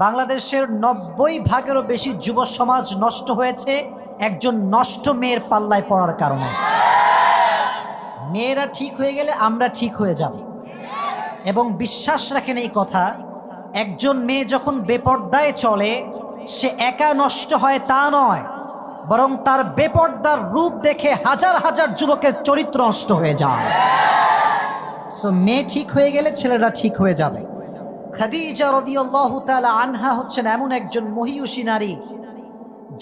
বাংলাদেশের 90% বেশি যুব সমাজ নষ্ট হয়েছে একজন নষ্ট মেয়ের পাল্লায় পড়ার কারণে। মেয়েরা ঠিক হয়ে গেলে আমরা ঠিক হয়ে যাব, এবং বিশ্বাস রাখেন এই কথা, একজন মেয়ে যখন বেপর্দায় চলে সে একা নষ্ট হয় তা নয়, বরং তার বেপর্দার রূপ দেখে হাজার হাজার যুবকের চরিত্র নষ্ট হয়ে যায়। সো মেয়ে ঠিক হয়ে গেলে ছেলেরা ঠিক হয়ে যাবে। খাদিজা রাদিয়াল্লাহু তাআলা আনহা হচ্ছেন এমন একজন মহিয়সী নারী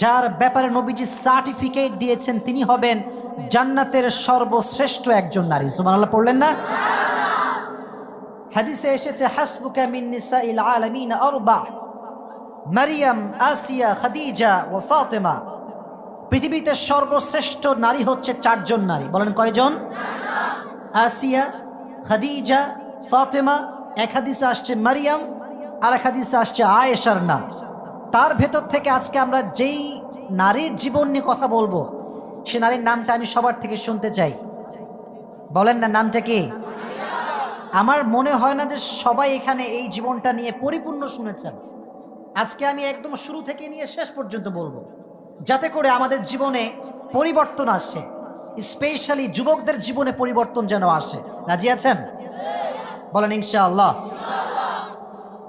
যার ব্যাপারে নবীজি সার্টিফিকেট দিয়েছেন তিনি হবেন জান্নাতের সর্বশ্রেষ্ঠ একজন নারী। সুবহানাল্লাহ পড়লেন না? হাদিসে এসেছে হাসবুকা মিন নিসাইল আলামিন আরবা, মারিয়াম, আসিয়া, খাদিজা ও ফাতেমা। পৃথিবীতে সর্বশ্রেষ্ঠ নারী হচ্ছে চারজন নারী। বলেন কয়জন? আসিয়া, খাদিজা, ফাতেমা। এক হাদিসে আসছে মারিয়াম, আর এক হাদিসে আসছে আয়েশার নাম। তার ভেতর থেকে আজকে আমরা যেই নারীর জীবন নিয়ে কথা বলবো সে নারীর নামটা আমি সবার থেকে শুনতে চাই। বলেন না, নামটা কি? আমার মনে হয় না যে সবাই এখানে এই জীবনটা নিয়ে পরিপূর্ণ শুনেছেন। আজকে আমি একদম শুরু থেকে নিয়ে শেষ পর্যন্ত বলবো, যাতে করে আমাদের জীবনে পরিবর্তন আসে, স্পেশালি যুবকদের জীবনে পরিবর্তন যেন আসে। রাজি আছেন? বলেন ইনশাআল্লাহ।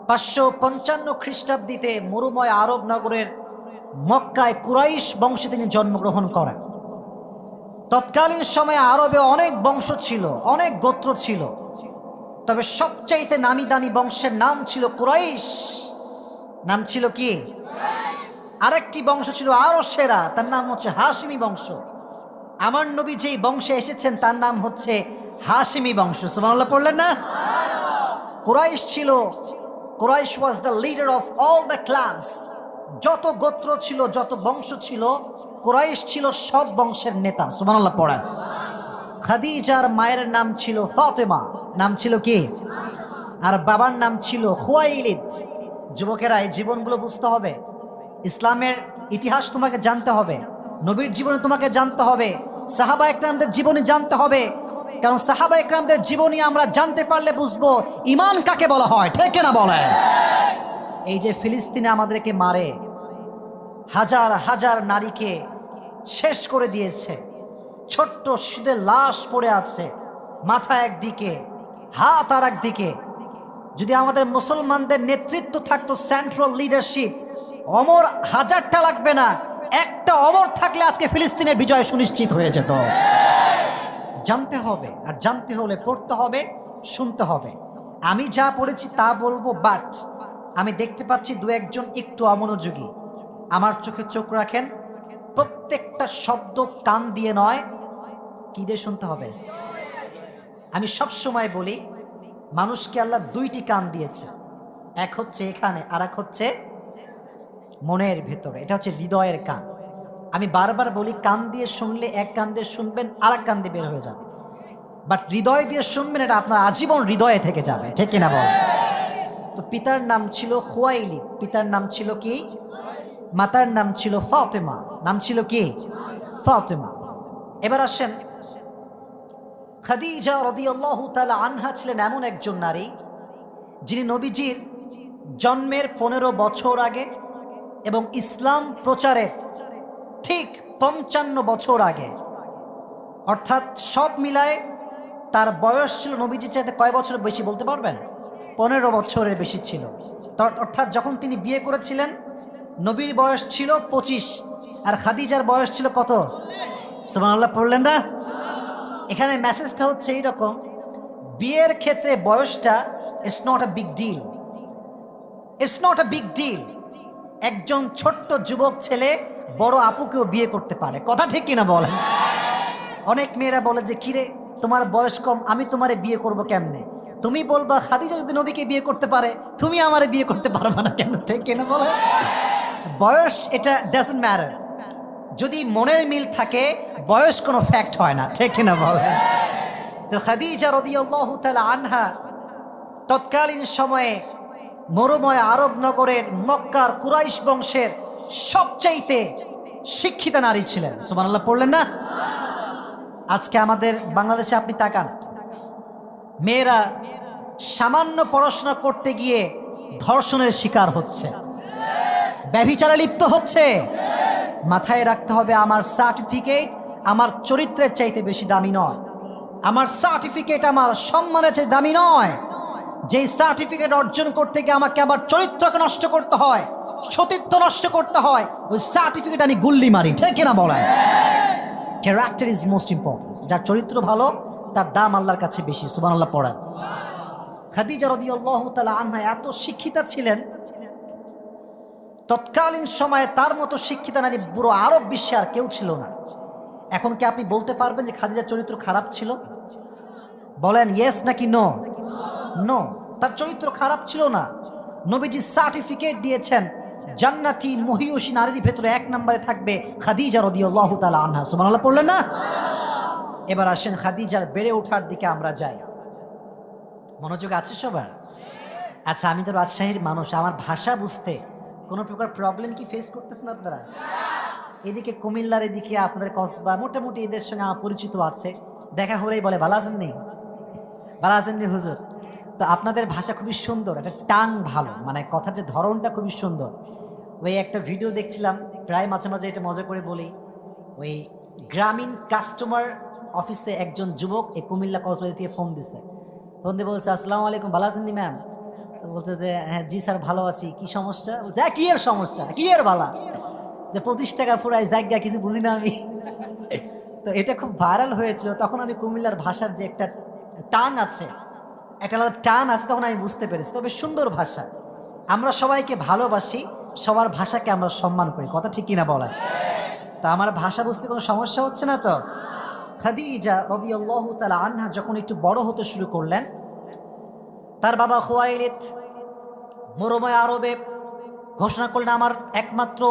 555 খ্রিস্টাব্দীতে মরুময় আরব নগরের মক্কায় কুরাইশ বংশে তিনি জন্মগ্রহণ করেন। তৎকালীন সময়ে আরবে অনেক বংশ ছিল, অনেক গোত্র ছিল, তবে সবচাইতে নামি দামি বংশের নাম ছিল কুরাইশ। নাম ছিল কি? আরেকটি বংশ ছিল আরো সেরা, তার নাম হচ্ছে হাশিমি বংশ। আমার নবী যেই বংশে এসেছেন তার নাম হচ্ছে হাশিমি বংশ। সুবহানাল্লাহ পড়লেন না? কুরাইশ ছিল, Quraysh was the leader of all the clans. যত গোত্র ছিল, যত বংশ ছিল, কুরাইশ ছিল সব বংশের নেতা। সুবহানাল্লাহ পড়েন। খাদিজার মায়ের নাম ছিল ফাতেমা। নাম ছিল কি? আর বাবার নাম ছিল খুয়াইলিদ। যুবকেরা, এই জীবনগুলো বুঝতে হবে, ইসলামের ইতিহাস তোমাকে জানতে হবে, নবীর জীবনে তোমাকে জানতে হবে, সাহাবা একরামদের জীবনী জানতে হবে। কারণ সাহাবা একরামদের জীবনী আমরা জানতে পারলে বুঝবো ঈমান কাকে বলা হয়। ঠিক না বলেন? এই যে ফিলিস্তিনে আমাদেরকে মারে, হাজার হাজার নারীকে শেষ করে দিয়েছে, ছোট্ট শিশুদের লাশ পড়ে আছে, মাথা একদিকে, হাত আর একদিকে। যদি আমাদের মুসলমানদের নেতৃত্ব থাকতো, সেন্ট্রাল লিডারশিপ, অমর হাজারটা লাগবে না, একটা অমর থাকলে আজকে ফিলিস্তিনের বিজয় সুনিশ্চিত হয়ে যেত। জানতে হবে, আর জানতে হলে পড়তে হবে, শুনতে হবে। আমি যা পড়েছি তা বলবো, বাট আমি দেখতে পাচ্ছি দু একজন একটু অমনোযোগী। আমার চোখে চোখ রাখেন, প্রত্যেকটা শব্দ কান দিয়ে নয়, কি দিয়ে শুনতে হবে। আমি সব সময় বলি, মানুষকে আল্লাহ দুইটি কান দিয়েছে, এক হচ্ছে এখানে আর এক হচ্ছে মনের ভেতরে। এটা হচ্ছে হৃদয়ের কান। আমি বারবার বলি, কান দিয়ে শুনলে এক কান দিয়ে শুনবেন, আর এক কান দিয়ে বের হয়ে যাবে, বাট হৃদয় দিয়ে শুনবেন, এটা আপনার আজীবন হৃদয়ে থেকে যাবে। ঠিক কিনা বল? তো পিতার নাম ছিল খুয়াইলিদ, পিতার নাম ছিল কি? মাতার নাম ছিল ফাতেমা। নাম ছিল কি? ফাতেমা। এবার আসেন, খাদিজা রাদিয়াল্লাহু তাআলা আনহা ছিলেন এমন একজন নারী যিনি নবীজির জন্মের 15 বছর আগে এবং ইসলাম প্রচারের ঠিক 55 বছর আগে, অর্থাৎ সব মিলায় তার বয়স ছিল নবীজির চাইতে কয় বছর বেশি বলতে পারবেন? 15 বছরের বেশি ছিল। অর্থাৎ যখন তিনি বিয়ে করেছিলেন নবীর বয়স ছিল 25, আর খাদিজার বয়স ছিল কত? সুবহানাল্লাহ পড়লেন না? এখানে মেসেজটা হচ্ছে এইরকম, বিয়ের ক্ষেত্রে বয়সটা it's not a big deal, it's not a big deal. একজন ছোট্ট যুবক ছেলে বড় আপুকেও বিয়ে করতে পারে। কথা ঠিক কিনা বলেন? অনেক মেয়েরা বলে যে, কিরে তোমার বয়স কম, আমি তোমারে বিয়ে করব কেমনে? তুমি বলবা খাদিজা যদি নবীকে বিয়ে করতে পারে, তুমি আমারে বিয়ে করতে পারবা না কেন? ঠিক কিনা বলে? বয়স এটা ডাজন্ট ম্যাটার, যদি মনের মিল থাকে বয়স কোনো ফ্যাক্ট হয় না। ঠিক কিনা বলে? তো খাদিজা রাদিয়াল্লাহু তাআলা আনহা তৎকালীন সময়ে মরুময় আরব নগরের মক্কার কুরাইশ বংশের সবচাইতে শিক্ষিতা নারী ছিলেন। সুবহানাল্লাহ পড়লেন না? আজকে আমাদের বাংলাদেশে আপনি তাকান, মেয়েরা সামান্য পড়াশোনা করতে গিয়ে ধর্ষণের শিকার হচ্ছে, ব্যভিচারে লিপ্ত হচ্ছে। মাথায় রাখতে হবে, আমার সার্টিফিকেট আমার চরিত্রের চাইতে বেশি দামি নয়, আমার সার্টিফিকেট আমার সম্মানের চাইতে দামি নয়। যেই সার্টিফিকেট অর্জন করতে গিয়ে আমাকে আমার চরিত্রকে নষ্ট করতে হয়, সতীত্ব নষ্ট করতে হয়, ওই সার্টিফিকেট আমি গুল্লি মারি, ঠিক কিনা বলেন? Character is most important. যার চরিত্র ভালো তার দাম আল্লাহর কাছে বেশি। সুবহানাল্লাহ পড়েন। খাদিজা রাদিয়াল্লাহু তাআলা আনহা এত শিক্ষিতা ছিলেন, তৎকালীন সময়ে তার মতো শিক্ষিতা নারী পুরো আরব বিশ্বে আর কেউ ছিল না। এখন কি আপনি বলতে পারবেন যে খাদিজার চরিত্র খারাপ ছিল? বলেন ইয়েস নাকি নো? নো, তার চরিত্র খারাপ ছিল না। নবীজি সার্টিফিকেট দিয়েছেন, জান্নাতি মহিয়সী নারীর ভেতরে 1 নম্বরে থাকবে খাদিজা রাদিয়াল্লাহু তাআলা আনহা। সুবহানাল্লাহ পড়লেন না? এবার আসেন খাদিজার বেড়ে ওঠার দিকে আমরা যাই। মনোযোগ আছে সবার? আচ্ছা, আমি তো রাজশাহীর মানুষ, আমার ভাষা বুঝতে কোনো প্রকার প্রবলেম কি ফেস করতেছেন আপনারা? এদিকে কুমিল্লার, এদিকে আপনাদের কসবা, মোটামুটি এদের সঙ্গে আমার পরিচিত আছে, দেখা হলেই বলে ভালো আছেন নি, ভালো আছেন নি হুজুর। তো আপনাদের ভাষা খুবই সুন্দর, একটা টাং ভালো, মানে কথার যে ধরনটা খুবই সুন্দর। ওই একটা ভিডিও দেখছিলাম, প্রায় মাঝে মাঝে এটা মজা করে বলি, ওই গ্রামীণ কাস্টমার অফিসে একজন যুবক এই কুমিল্লা কসবা থেকে ফোন দিছে। ফোন দিয়ে বলছে, আসসালামু আলাইকুম, ভালো আছেন নি ম্যাম? বলছে যে হ্যাঁ জি স্যার ভালো আছি, কি সমস্যা? বলছে কি এর সমস্যা, কি এর বালা, যে 25 টাকা ফুরাই জায়গা কিছু বুঝি না আমি। তো এটা খুব ভাইরাল হয়েছিল। তখন আমি কুমিল্লার ভাষার যে একটা টান আছে, একটা আলাদা টান আছে, তখন আমি বুঝতে পেরেছি। তবে সুন্দর ভাষা, আমরা সবাইকে ভালোবাসি, সবার ভাষাকে আমরা সম্মান করি, কথা ঠিক কিনা বলেন? তা আমার ভাষা বুঝতে কোনো সমস্যা হচ্ছে না তো? খাদিজা রাদিয়াল্লাহু তাআলা আনহা যখন একটু বড় হতে শুরু করলেন, তার বাবা খুয়াইলিদ মরুময় আরবে ঘোষণা করলেন, আমার একমাত্র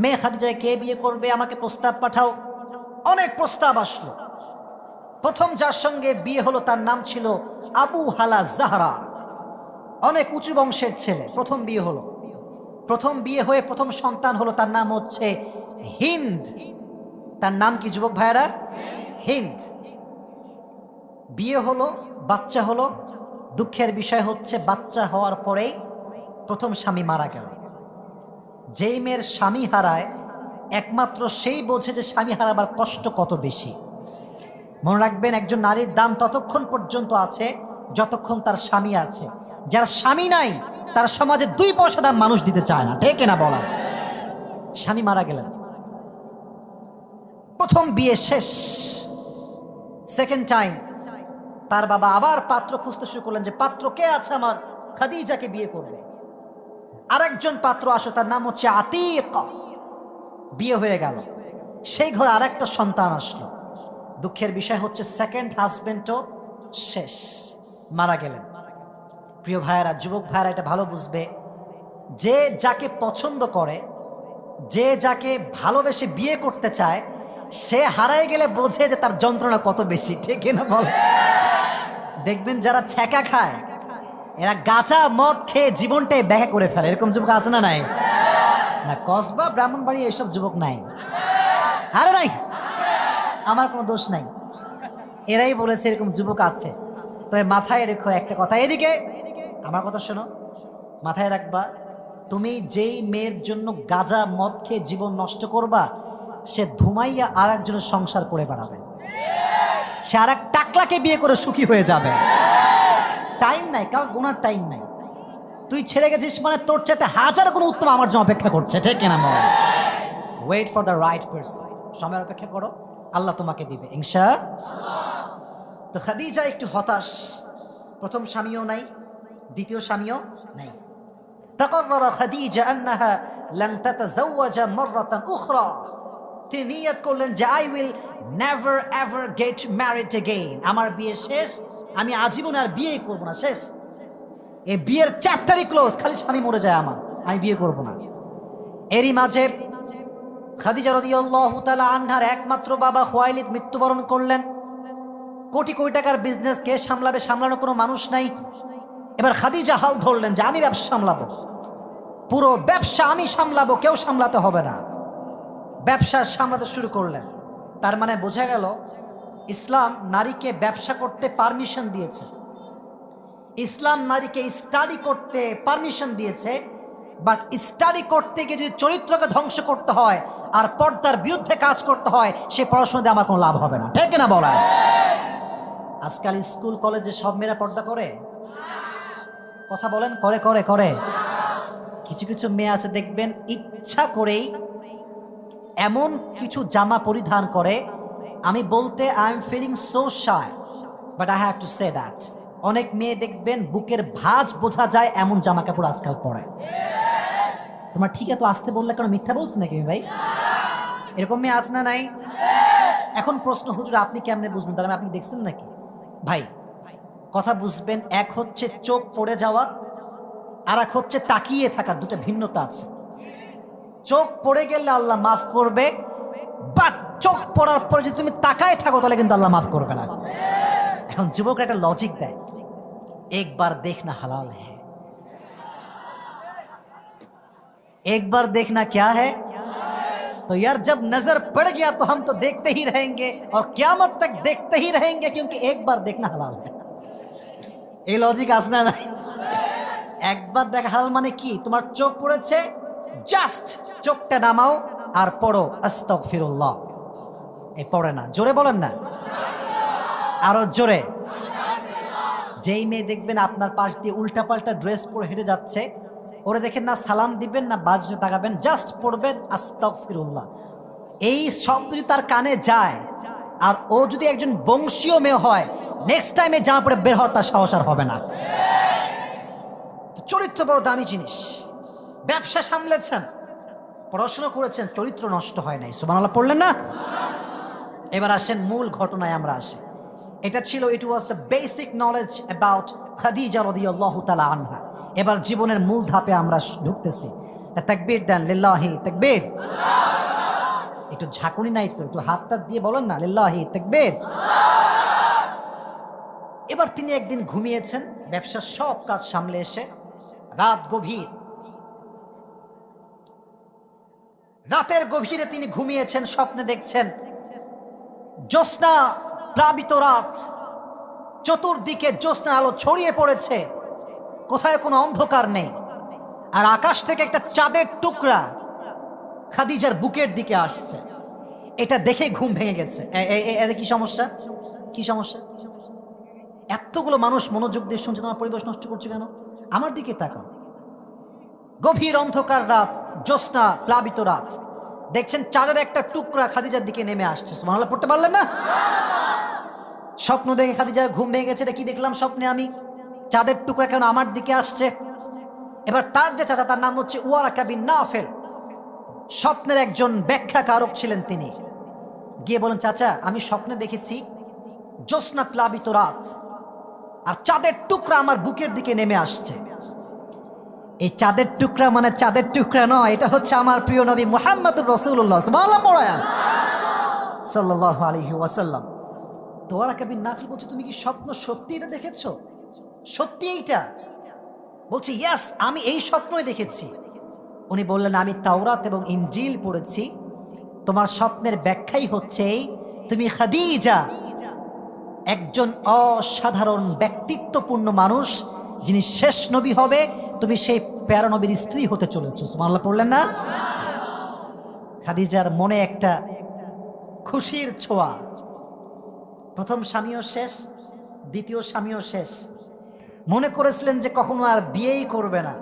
মেয়ে খাদিজায় কে বিয়ে করবে, আমাকে প্রস্তাব পাঠাও। অনেক প্রস্তাব আসলো। প্রথম যার সঙ্গে বিয়ে হলো তার নাম ছিল আবু হালা জাহরা, অনেক উঁচু বংশের ছেলে। প্রথম বিয়ে হলো, প্রথম বিয়ে হয়ে প্রথম সন্তান হলো, তার নাম হচ্ছে হিন্দ। তার নাম কি যুবক ভাইরা? হিন্দ। বিয়ে হলো, বাচ্চা হলো। দুঃখের বিষয় হচ্ছে বাচ্চা হওয়ার পরেই প্রথম স্বামী মারা গেল। যেই মেয়ের স্বামী হারায় একমাত্র সেই বোঝে যে স্বামী হারাবার কষ্ট কত বেশি। মনে রাখবেন, একজন নারীর দাম ততক্ষণ পর্যন্ত আছে যতক্ষণ তার স্বামী আছে। যার স্বামী নাই তার সমাজে 2 পয়সা দাম মানুষ দিতে চায় না, ঠিক না বলা? স্বামী মারা গেলেন, প্রথম বিয়ে শেষ। সেকেন্ড টাইম তার বাবা আবার পাত্র খুঁজতে শুরু করলেন, যে পাত্র কে আছে আমার খাদিজাকে বিয়ে করবে। আরেকজন পাত্র আসো, তার নাম হচ্ছে আতিক। বিয়ে হয়ে গেল, সেই ঘরে আরেকটা সন্তান আসলো। দুঃখের বিষয় হচ্ছে সেকেন্ড হাজবেন্ডও শেষ, মারা গেলেন। প্রিয় ভাইয়েরা, যুবক ভাইয়েরা এটা ভালো বুঝবে, যে যাকে পছন্দ করে, যে যাকে ভালোবেসে বিয়ে করতে চায়, সে হারাই গেলে বোঝে যে তার যন্ত্রণা কত বেশি, ঠিক না বল? দেখবেন যারা ছ্যাঁকা খায়, এরা গাঁজা মদ খেয়ে জীবনটাই ব্যাখ্যা করে ফেলে। এরকম যুবক আছে না নাই? না, কসবা ব্রাহ্মণবাড়ি এইসব যুবক নাই? আরে নাই, আমার কোনো দোষ নাই, এরাই বলেছে এরকম যুবক আছে। তবে মাথায় রেখো একটা কথা, এদিকে আমার কথা শোনো, মাথায় রাখবা, তুমি যেই মেয়ের জন্য গাঁজা মদ খেয়ে জীবন নষ্ট করবা, সে ধুমাইয়া আর একজনের সংসার করে বেড়াবে, সে আর এক টাকলাকে বিয়ে করে সুখী হয়ে যাবে। টাইম নাই, কাউ গুনার টাইম নাই। তুই ছেড়ে গেছিস মানে তোর চাইতে 1000 গুণ উত্তম আমার জন্য অপেক্ষা করছে, ঠিক কিনা বল? Wait for the right person, সময়ের অপেক্ষা করো, আল্লাহ তোমাকে দিবে ইনশাআল্লাহ। তো খাদিজা একটু হতাশ, প্রথম স্বামীও নাই, দ্বিতীয় স্বামীও নাই। تقرر خديجة أنها لن تتزوج مرة أخرى। তিনি নিয়ত করলেন যে I will never ever get married again। আমার বিয়ে শেষ, আমি আজীবন আর বিয়ে করব না, শেষ। এই বিয়ের চ্যাপ্টারই ক্লোজ, খালি স্বামী মরে যায় আমার, আমি বিয়ে করব না। এরই মাঝে খাদিজা রাদিয়াল্লাহু তাআলা আনহার একমাত্র বাবা খুয়াইলিদ মৃত্যুবরণ করলেন। কোটি কোটি টাকার বিজনেস কে সামলাবে? সামলানোর কোনো মানুষ নাই। এবার খাদিজা হাল ধরলেন যে আমি ব্যবসা সামলাবো, পুরো ব্যবসা আমি সামলাবো, কেউ সামলাতে হবে না। ব্যবসা সামলাতে শুরু করলেন। তার মানে বোঝা গেল ইসলাম নারীকে ব্যবসা করতে পারমিশন দিয়েছে। ইসলাম নারীকে স্টাডি করতে পারমিশন দিয়েছে, বাট স্টাডি করতে গিয়ে যদি চরিত্রকে ধ্বংস করতে হয় আর পর্দার বিরুদ্ধে কাজ করতে হয়, সে পড়াশোনা দিয়ে আমার কোনো লাভ হবে না। ঠিক না বলা? আজকাল স্কুল কলেজে সব মেয়েরা পর্দা করে? কথা বলেন, করে করে করে? কিছু কিছু মেয়ে আছে দেখবেন ইচ্ছা করেই এমন কিছু জামা পরিধান করে, আমি বলতে I am feeling so shy, but I have to say that. অনেক মেয়ে দেখবেন বুকের ভাঁজ বোঝা যায় এমন জামা কাপড় আজকাল পরে। তোমার ঠিক এত আসতে বললে কেন, মিথ্যা বলছি নাকি ভাই? এরকম মেয়ে আছে না নাই? এখন প্রশ্ন, হুজুর আপনি কেমনে বুঝবেন? তাহলে আপনি দেখছেন নাকি? ভাই কথা বুঝবেন, এক হচ্ছে চোখ পড়ে যাওয়া, আর এক হচ্ছে তাকিয়ে থাকা, দুটো ভিন্নতা আছে। চোখ পড়ে গেলে আল্লাহ মাফ করবে, বাট চোখ পড়ার পরে যদি তুমি তাকায় থাকো তাহলে কিন্তু আল্লাহ মাফ করবে না। এখন যুবকরা একটা লজিক দেয়, একবার দেখনা হালাল है, एक बार देखना क्या है। तो यार जब नजर पड़ गया तो हम तो देखते ही रहेंगे और क़यामत तक देखते ही रहेंगे, क्योंकि एक बार देखना हलाल है। এই লজিক আছে না? একবার দেখা হালাল মানে কি? তোমার চোখ পড়েছে, জাস্ট চোখটা নামাও আর পড়ো আস্তাগফিরুল্লাহ। এই পড়ে না, জোরে বলেন না, আরো জোরে। যেই মেয়ে দেখবেন আপনার পাশ দিয়ে উল্টাপাল্টা ড্রেস পরে হেঁটে যাচ্ছে, ওরে দেখেন না সালাম দিবেন না বাজে তাকাবেন, জাস্ট পড়বেন আস্তাগফিরুল্লাহ। এই শব্দ যদি তার কানে যায়, আর ও যদি একজন বংশীয় মেয়ে হয়, নেক্সট টাইমে জামা পরে বের হওয়ার তার সাহস আর হবে না। চরিত্র বড় দামি জিনিস। ব্যবসা সামলেছেন, পড়াশোনা করেছেন, চরিত্র নষ্ট হয় নাই, সুবহানাল্লাহ পড়লেন না? এবার আসেন মূল ঘটনায় আমরা আসি। এটা ছিল, it was the basic knowledge about Khadija রাদিয়াল্লাহু তাআলা আনহা। এবার জীবনের মূল ধাপে আমরা ঢুকতেছি। তাকবীর দেন, লিল্লাহি তাকবীর। একটু ঝাঁকুনি নাই তো, একটু হাতটা দিয়ে বলেন না, লিল্লাহি তাকবীর। এবার তিনি একদিন ঘুমিয়েছেন, ব্যবসার সব কাজ সামলে এসে, রাত গভীর, রাতের গভীরে তিনি ঘুমিয়েছেন, স্বপ্নে দেখছেন জ্যোৎস্না প্লাবিত রাত, চতুর্দিকে জ্যোৎস্নার আলো ছড়িয়ে পড়েছে, কোথায় কোনো অন্ধকার নেই, আর আকাশ থেকে একটা চাঁদের টুকরা খাদিজার বুকের দিকে আসছে। এটা দেখে ঘুম ভেঙে গেছে। এতে কি সমস্যা? কি সমস্যা? এতগুলো মানুষ মনোযোগ দিয়ে শুনছে, তোমার পরিবেশ নষ্ট করছে কেন? আমার দিকে তাকাও। গভীর অন্ধকার রাত, জ্যোৎস্না প্লাবিত রাত, দেখছেন চাঁদের একটা টুকরা খাদিজার দিকে নেমে আসছে। সুবহানাল্লাহ পড়তে পারলেন না? স্বপ্ন দেখে খাদিজার ঘুম ভেঙে গেছে, এটা কি দেখলাম স্বপ্নে আমি? চাঁদের টুকরা কেন আমার দিকে আসছে? এবার তার যে চাচা, তার নাম হচ্ছে ওয়ারাকা বিন নাফেল, স্বপ্নের একজন ব্যাখ্যাকারক ছিলেন। তিনি গিয়ে বলেন, চাচা আমি স্বপ্নে দেখেছি জ্যোৎস্না প্লাবিত রাত, আর চাঁদের টুকরা আমার বুকের দিকে নেমে আসছে। এই চাঁদের টুকরা মানে চাঁদের টুকরা নয়, এটা হচ্ছে আমার প্রিয় নবী মুহাম্মদুর রাসূলুল্লাহ সাল্লাল্লাহু আলাইহি ওয়াসাল্লাম। তো ওয়ারাকা বিন নাফেল বলছে, তুমি কি স্বপ্ন সত্যি এটা দেখেছো? সত্যি এইটা? বলছি ইয়েস, আমি এই স্বপ্নই দেখেছি। উনি বললেন, আমি তাওরাত এবং ইনজিল পড়েছি, তোমার স্বপ্নের ব্যাখ্যাই হচ্ছে তুমি খাদিজা, একজন অসাধারণ ব্যক্তিত্বপূর্ণ মানুষ, যিনি শেষ নবী হবে, তুমি সেই প্যারা নবীর স্ত্রী হতে চলেছো। সুবহানাল্লাহ পড়লেন না? খাদিজার মনে একটা খুশির ছোঁয়া। প্রথম স্বামীও শেষ, দ্বিতীয় স্বামীও শেষ, মনে করেছিলেন যে কখনো আর বিয়েই করবে না।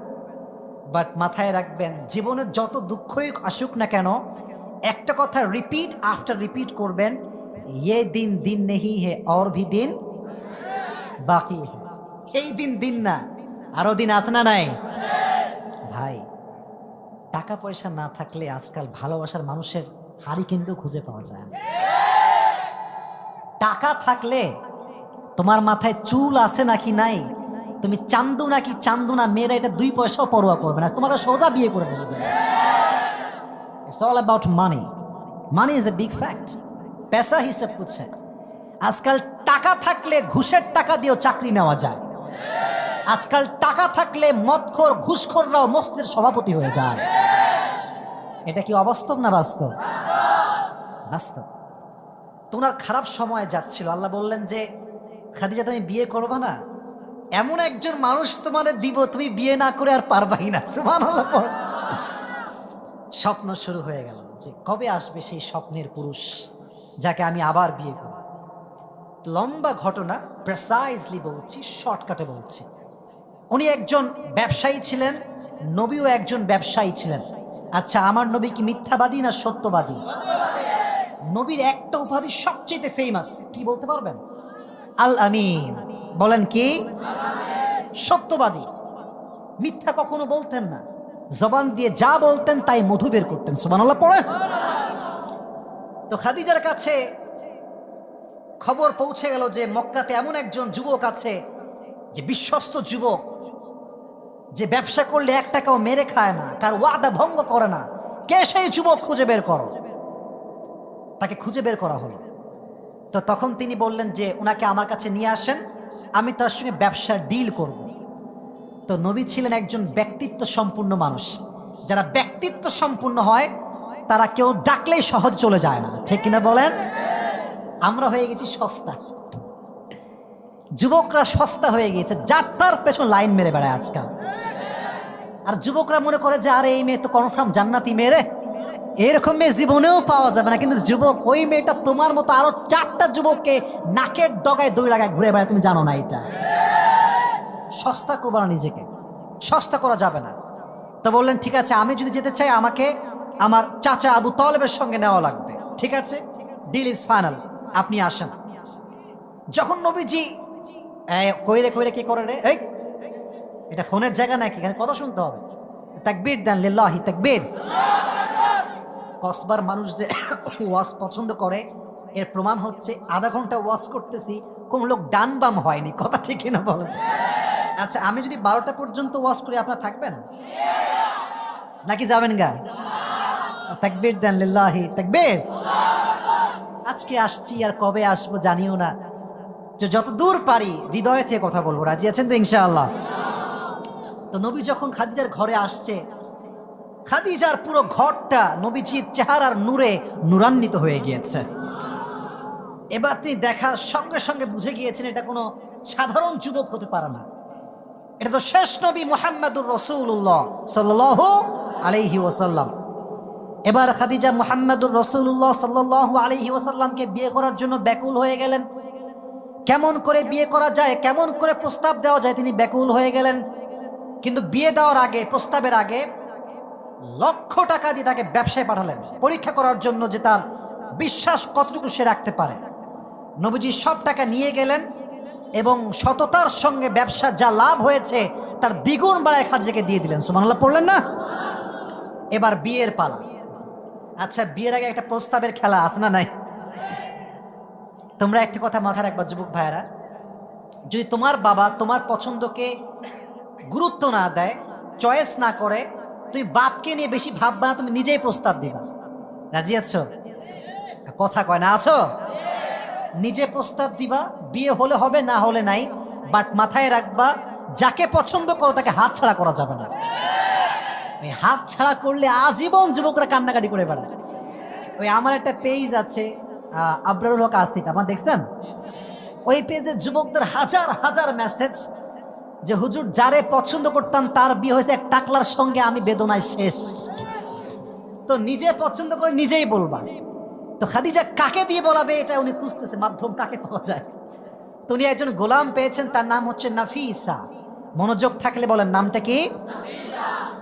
বাট মাথায় রাখবেন, জীবনে যত দুঃখই আসুক না কেন, একটা কথা রিপিট আফটার রিপিট করবেন, ये दिन दिन नहीं है और भी दिन বাকি है। এই দিন দিন না, আরো দিন আছে না নাই? ভাই টাকা পয়সা না থাকলে আজকাল ভালোবাসার মানুষের হাড়ি কিন্তু খুঁজে পাওয়া যায় না। টাকা থাকলে তোমার মাথায় চুল আছে নাকি নাই, তুমি চান্দু নাকি চান্দু না, মেয়েরা এটা 2 পয়সাও পরোয়া করবে না, তোমাকে সোজা বিয়ে করে ফেলবে। It's all about money. Money is a big fact. पैसा ही सब कुछ है। आजकल টাকা থাকলে ঘুষের টাকা দিয়েও চাকরি নেওয়া যায়। আজকাল টাকা থাকলে মদখোর ঘুষখোররাও মসজিদের সভাপতি হয়ে যায়। এটা কি অবাস্তব না বাস্তব? বাস্তব। তোমার খারাপ সময় যাচ্ছিল, আল্লাহ বললেন যে খাদিজা তুমি বিয়ে করবে না, এমন একজন মানুষ তোমাদের দিব, তুমি বিয়ে না করে আর পারবাই না। সুবহানাল্লাহ। স্বপ্ন শুরু হয়ে গেল যে কবে আসবে সেই স্বপ্নের পুরুষ যাকে আমি আবার বিয়ে করব। লম্বা ঘটনা, প্রেসাইজলি বলছি, শর্টকাটে বলছি। উনি একজন ব্যবসায়ী ছিলেন, নবীও একজন ব্যবসায়ী ছিলেন। আচ্ছা, আমার নবী কি মিথ্যাবাদী না সত্যবাদী? নবীর একটা উপাধি সবচেয়ে ফেমাস, কি বলতে পারবেন? আল আমিন। বলেন কি? সত্যবাদী। মিথ্যা কখনো বলতেন না, জবান দিয়ে যা বলতেন তাই মধু বের করতেন। সুবহানাল্লাহ পড়েন। তো খাদিজার কাছে খবর পৌঁছে গেল যে মক্কাতে এমন একজন যুবক আছে, যে বিশ্বস্ত যুবক, যে ব্যবসা করলে এক টাকাও মেরে খায় না, কার ওয়াদা ভঙ্গ করে না। কে সেই যুবক? খুঁজে বের করো। তাকে খুঁজে বের করা হলো। তো তখন তিনি বললেন যে ওনাকে আমার কাছে নিয়ে আসেন, আমি তার সঙ্গে ব্যবসার ডিল করব। তো নবী ছিলেন একজন ব্যক্তিত্ব সম্পূর্ণ মানুষ। যারা ব্যক্তিত্ব সম্পূর্ণ হয় তারা কেউ ডাকলেই সহজ চলে যায় না, ঠিক কিনা বলেন? আমরা হয়ে গেছি সস্তা, যুবকরা সস্তা হয়ে গিয়েছে, যার তার পেছন লাইন মেরে বেড়ায় আজকাল। আর যুবকরা মনে করে যে আরে এই মেয়ে তো কনফার্ম জান্নাতি মেয়ে রে, এরকম মেয়ে জীবনেও পাওয়া যাবে না। কিন্তু যুবক, ওই মেয়েটা তোমার মতো আরো 4টা যুবককে নাকের ডগায় দড়ি লাগায় ঘুরে বেড়ায়, তুমি জানো না এটা? সস্তা করবো না নিজেকে, সস্তা করা যাবে না। তো বললেন ঠিক আছে, আমি যদি যেতে চাই আমাকে আমার চাচা আবু তালেবের সঙ্গে নেওয়া লাগবে। ঠিক আছে, ডিল ইজ ফাইনাল, আপনি আসেন। যখন নবীজি কইরে কইরে কি করে রে, এই এটা ফোনের জায়গা নাকি, এখানে কথা শুনতে হবে। তাকবীর দেন, লিল্লাহি তাকবীর। কসবার মানুষ যে ওয়াজ পছন্দ করে এর প্রমাণ হচ্ছে আধা ঘন্টা ওয়াজ করতেছি, কোন লোক ডান বাম হয়নি। কথা ঠিক কিনা বলেন? আচ্ছা, আমি যদি 12টা পর্যন্ত ওয়াজ করি আপনারা থাকবেন নাকি যাবেন গা? তাকবীর দেন, লিল্লাহি তাকবীর। আজকে আসছি আর কবে আসবো জানিও না, যে যত দূর পারি হৃদয় থেকে কথা বলবো। রাজি আছেন তো ইনশাআল্লাহ? তো নবী যখন খাদিজার ঘরে আসছে, খাদিজার পুরো ঘরটা নবীজির চেহারার নূরে নূরান্বিত হয়ে গিয়েছে। এবার তিনি দেখার সঙ্গে সঙ্গে বুঝে গিয়েছেন এটা কোনো সাধারণ যুবক হতে পারে না, এটা তো শেষ নবী মুহাম্মদুর রাসূলুল্লাহ সাল্লাল্লাহু আলাইহি ওয়াসাল্লাম। এবার খাদিজা মুহাম্মদুর রাসূলুল্লাহ সাল্লাল্লাহু আলাইহি ওয়াসাল্লামকে বিয়ে করার জন্য ব্যাকুল হয়ে গেলেন। কেমন করে বিয়ে করা যায়, কেমন করে প্রস্তাব দেওয়া যায়, তিনি ব্যাকুল হয়ে গেলেন। কিন্তু বিয়ে দেওয়ার আগে, প্রস্তাবের আগে লক্ষ টাকা দিয়ে তাকে ব্যবসায় পাঠালেন, পরীক্ষা করার জন্য যে তার বিশ্বাস কতটুকু সে রাখতে পারে। নবীজি সব টাকা নিয়ে গেলেন এবং সততার সঙ্গে ব্যবসা যা লাভ হয়েছে তার দ্বিগুণ বাড়ায় খাদিজাকে দিয়ে দিলেন। সুবহানাল্লাহ পড়লেন না? এবার বিয়ের পালা। আচ্ছা, বিয়ের আগে একটা প্রস্তাবের খেলা আছে না নাই? তোমরা একটা কথা মাথায় রাখবা যুবক ভাইয়েরা, যদি তোমার বাবা তোমার পছন্দকে গুরুত্ব না দেয়, চয়েস না করে, তুমি বাপকে নিয়ে বেশি ভাববা না, তুমি নিজেই প্রস্তাব দিবা। রাজি আছো? কথা কয় না? আছো? নিজে প্রস্তাব দিবা, বিয়ে হলে হবে না হলে নাই, বাট মাথায় রাখবা যাকে পছন্দ করো তাকে হাত ছাড়া করা যাবে না। হাত ছাড়া করলে আজীবন যুবকরা কান্নাকাটি করে বেড়ায়। ওই আমার একটা পেজ আছে আবরারুল হক আসিফ, আপনারা দেখছেন? ওই পেজে যুবকদের হাজার হাজার মেসেজ যে হুজুর যারে পছন্দ করতাম তার বিয়ে হয়েছে এক টাকলার সঙ্গে, আমি বেদনায় শেষ। তো নিজে পছন্দ করে নিজেই বলবা। তো খাদিজা কাকে দিয়ে বলাবে এটা উনি খুঁজতেছে, মাধ্যম কাকে পাওয়া যায়। তো উনি একজন গোলাম পেয়েছেন, তার নাম হচ্ছে নাফিসা। মনোযোগ থাকলে বলেন নামটা কি?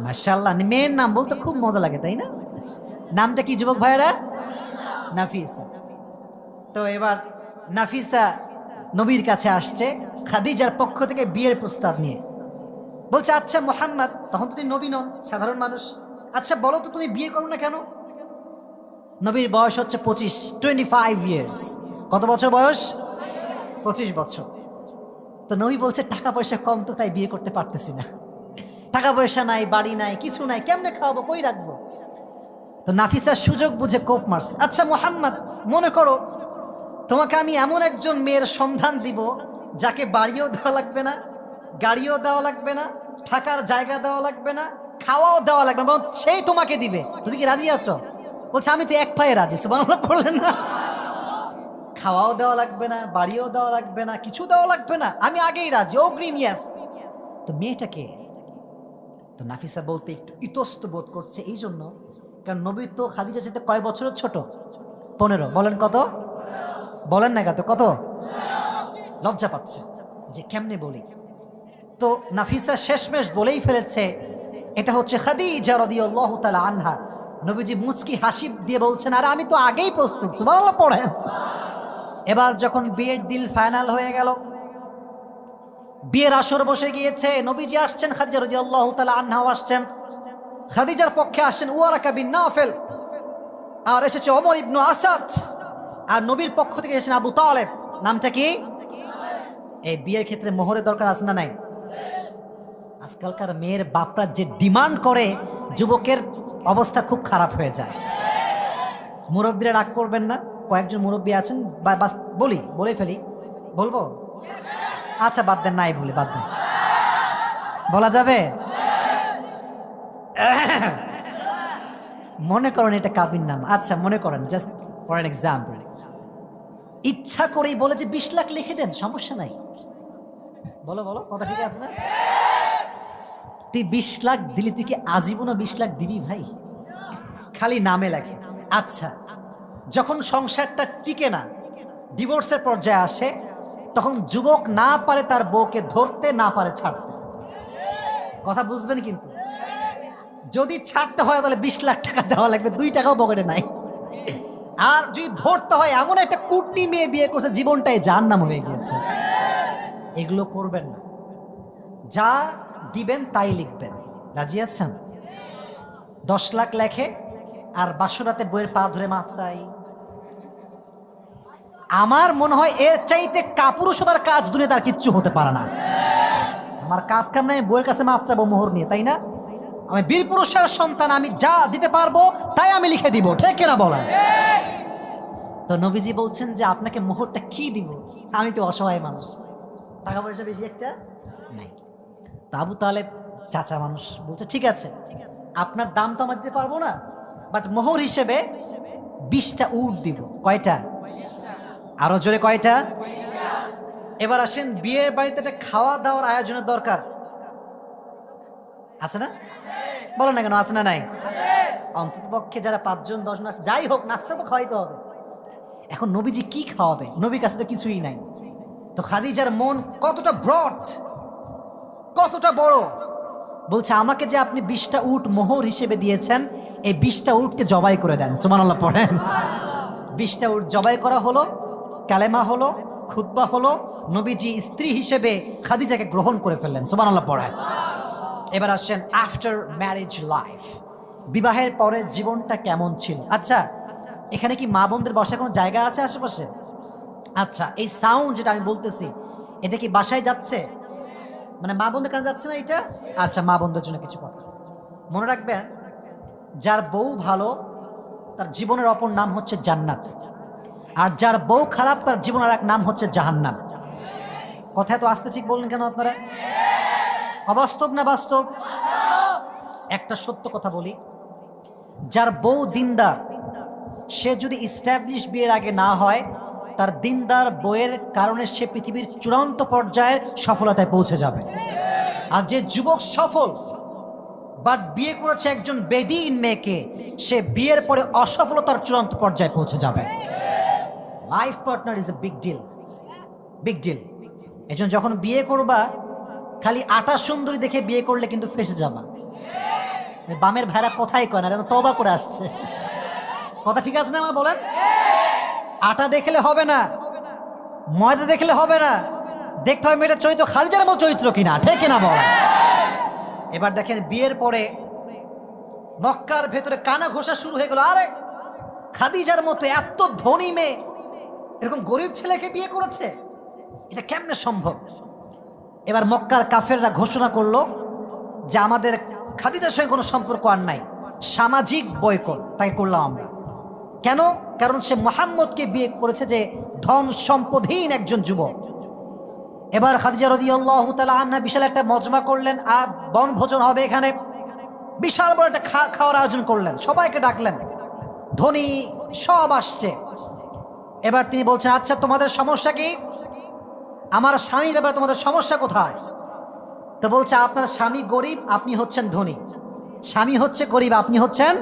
মাশাআল্লাহ, মেয়ের নাম বলতে খুব মজা লাগে তাই না? নামটা কি যুবক ভাইয়েরা? নাফিসা। তো এবার নাফিসা নবীর কাছে আসছে খাদিজার পক্ষ থেকে বিয়ের প্রস্তাব নিয়ে। বলছে আচ্ছা মুহাম্মদ, তখন তো তিনি নবী নন, সাধারণ মানুষ, আচ্ছা বলো তো তুমি বিয়ে করো না কেন? নবীর বয়স হচ্ছে 25 ইয়ার্স। কত বছর বয়স? 25 বছর। তো নবী বলছে টাকা পয়সা কম তো, তাই বিয়ে করতে পারতেছি না। টাকা পয়সা নাই, বাড়ি নাই, কিছু নাই, কেমনে খাওয়াবো, কই রাখবো? তো নাফিসার সুযোগ বুঝে কোপ মারছে। আচ্ছা মুহাম্মদ, মনে করো তোমাকে আমি এমন একজন মেয়ের সন্ধান দিব যাকে বাড়িও দেওয়া লাগবে না, গাড়িও দেওয়া লাগবে না, থাকার জায়গা দেওয়া লাগবে না, খাওয়াও দেওয়া লাগবে না, সেই তোমাকে দিবে। তুমি কি রাজি আছো? বলছে আমি তো এক পায়ে রাজি। সুবহানাল্লাহ পড়লেন না? খাওয়াও দেওয়া লাগবে না, বাড়িও দেওয়া লাগবে না, কিছু দেওয়া লাগবে না, আমি আগেই রাজি, অগ্রিম ইয়াস। তো মেয়েটাকে তো নাফিসা বলতে একটু ইতস্ত বোধ করছে, এই জন্য কারণ নবী তো খাদিজা চাইতে কয় বছরের ছোট? 15। বলেন কত? বলেন না কত? লজ্জা পাচ্ছে যে কেমনে বলি। তো নাফিসা শেষমেশ বলেই ফেলেছে, এটা হচ্ছে খাদিজা রাদিয়াল্লাহু তাআলা আনহা। নবীজি মুচকি হাসি দিয়ে বলছেন, আর আমি তো আগেই প্রস্তুত। সুবহানাল্লাহ পড়েন। এবার যখন বিয়ের দিল ফাইনাল হয়ে গেল, বিয়ের আসর বসে গিয়েছে, নবীজি আসছেন, খাদিজা রাদিয়াল্লাহু তাআলা আনহাও আসছেন। খাদিজার পক্ষে আসছেন ওয়ারাকা বিন নাফিল, আর এসেছে ওমর ইবনে আসাদ, আর নবীর পক্ষ থেকে এসেছেন আবু তালেব। নামটা কি? এই বিয়ের ক্ষেত্রে মোহরের দরকার আছে না নাই? আজকালকার মেয়ের বাপরা যে ডিমান্ড করে, যুবকের অবস্থা খুব খারাপ হয়ে যায়। মুরব্বীরা রাগ করবেন না, কয়েকজন মুরব্বী আছেন, বলে ফেলি, বলবো? আচ্ছা বাদ দেন, নাই বলে বাদ দেন, বলা যাবে? মনে করেন এটা কাবির নাম, আচ্ছা মনে করেন, জাস্ট ফর অ্যান এক্সাম্পল, ইচ্ছা করেই বলে যে 20 লাখ লিখে দেন, সমস্যা নাই, বলো কথা ঠিক আছে না? তুই 20 লাখ দিলি, তুই কি আজীবনও 20 লাখ দিবি ভাই? খালি নামে লাগে। আচ্ছা, যখন সংসারটা টিকে না, ডিভোর্সের পর্যায়ে আসে, তখন যুবক না পারে তার বউকে ধরতে, না পারে ছাড়তে। কথা বুঝবেন কিন্তু, যদি ছাড়তে হয় তাহলে 20 লাখ টাকা দেওয়া লাগবে, 2 টাকাও পকেটে নাই। আর যদি ধরতে হয়, এমন একটা কুটনি মেয়ে বিয়ে করছে, জীবনটাই জাহান্নাম হয়ে গিয়েছে। এগুলো করবেন না, যা দিবেন তাই লিখবেন। রাজি আছেন? 10 লাখ লেখে আর বাসরাতে বইয়ের পা ধরে মাফ চাই। আমার মনে হয় এর চাইতে কাপুরুষতার কাজ দুনিয়া তার কিচ্ছু হতে পারে না। আমার কাজ কাম নাই, বইয়ের কাছে মাফ চাবো মোহর নিয়ে, তাই না? আমি বীর পুরুষের সন্তান, আমি যা দিতে পারবো তাই আমি লিখে দিব, ঠিক কিনা বলেন? তো নবীজি বলছেন যে আপনাকে মোহরটা কি দিব, আমি তো অসহায় মানুষ, টাকা পয়সা বেশি একটা নাই। তা আবু তালেব চাচা মানুষ বলছে, ঠিক আছে, আপনার দাম তো আমরা দিতে পারবো না, বাট মোহর হিসেবে 20টা উট দিব। কয়টা? আরো জোরে, কয়টা? এবার আসেন, বিয়ের বাড়িতে একটা খাওয়া দাওয়ার আয়োজনের দরকার আছে না? বলো না কেন, আছে না নাই? অন্তত পক্ষে যারা 5 জন 10 জন আছে, যাই হোক, নাস্তা তো খাওয়াইতে হবে। এখন নবীজি কি খাওয়াবে? নবীর কাছে তো কিছুই নাই। তো খাদিজার মন কতটা ব্রড, কতটা বড়, বলছে আমাকে যে আপনি 20টা উট মোহর হিসেবে দিয়েছেন, এই 20টা উটকে জবাই করে দেন। সুবহানাল্লাহ পড়েন। 20টা উট জবাই করা হলো, কালেমা হলো, খুতবা হলো, নবীজি স্ত্রী হিসেবে খাদিজাকে গ্রহণ করে ফেললেন। সুবহানাল্লাহ পড়েন। এবার আসেন আফটার ম্যারেজ লাইফ, বিবাহের পরের জীবনটা কেমন ছিল? আচ্ছা, এখানে কি মা বোনদের বসার কোনো জায়গা আছে আশেপাশে? আচ্ছা, এই সাউন্ড যেটা আমি বলতেছি, এটা কি বাসায় যাচ্ছে? মানে মা বোনদের কাছে যাচ্ছে না এটা? আচ্ছা, মা বোনদের জন্য কিছু কথা মনে রাখবেন, যার বউ ভালো তার জীবনের অপর নাম হচ্ছে জান্নাত, আর যার বউ খারাপ তার জীবনের এক নাম হচ্ছে জাহান্নাম। কথা তো আস্তে ঠিক বললেন কেন আপনারা? অবাস্তব না বাস্তব? একটা সত্য কথা বলি, যার বউ দিনদার, সে যদি ইস্টাবলিশ বিয়ের আগে না হয়, তার দিনদার বইয়ের কারণে সে পৃথিবীর চূড়ান্ত পর্যায়ের সফলতায় পৌঁছে যাবে। আর যে যুবক সফল বাট বিয়ে করেছে একজন বেদীন মেয়েকে, সে বিয়ের পরে অসফলতার চূড়ান্ত পর্যায়ে পৌঁছে যাবে। Life partner is a big deal, big deal. এজন্য যখন বিয়ে করবা, খালি আটা সুন্দরী দেখে বিয়ে করলে কিন্তু ফেসে যাবা। বামের ভাইরা কথাই কয় না, তওবা করে আসছে। কথা ঠিক আছে না আমার? বলেন। আটা দেখলে হবে না, ময়দা দেখলে হবে না, দেখতে হবে মেয়েটার চরিত্র খালিজার মতো চরিত্র কিনা, ঠিক কিনা বলেন। এবার দেখেন, বিয়ের পরে মক্কার ভেতরে কানা ঘোষা শুরু হয়ে গেল, আরে খাদিজার মতো এত ধনী মেয়ে এরকম গরিব ছেলেকে বিয়ে করেছে, এটা কেমনে সম্ভব? এবার মক্কার কাফেররা ঘোষণা করলো যে আমাদের খাদিজার সঙ্গে কোনো সম্পর্ক আর নাই, সামাজিক বয়কট তাই করলাম আমরা। কেন? কারণ সে মুহাম্মদকে বিয়ে করেছে, যে ধন সম্পদহীন একজন যুবক। এবার খাদিজা রাদিয়াল্লাহু তাআলা আনহা বিশাল একটা মজমা করলেন, আর বনভোজন হবে এখানে, বিশাল বড় একটা খাওয়ার আয়োজন করলেন, সবাইকে ডাকলেন, ধনী সব আসছে। এবার তিনি বলছেন, আচ্ছা তোমাদের সমস্যা কি? আমার স্বামীর ব্যাপারে তোমাদের সমস্যা কোথায়? তো বলছে, আপনার স্বামী গরিব, আপনি হচ্ছেন ধনী। স্বামী হচ্ছে গরিব, আপনি হচ্ছেন,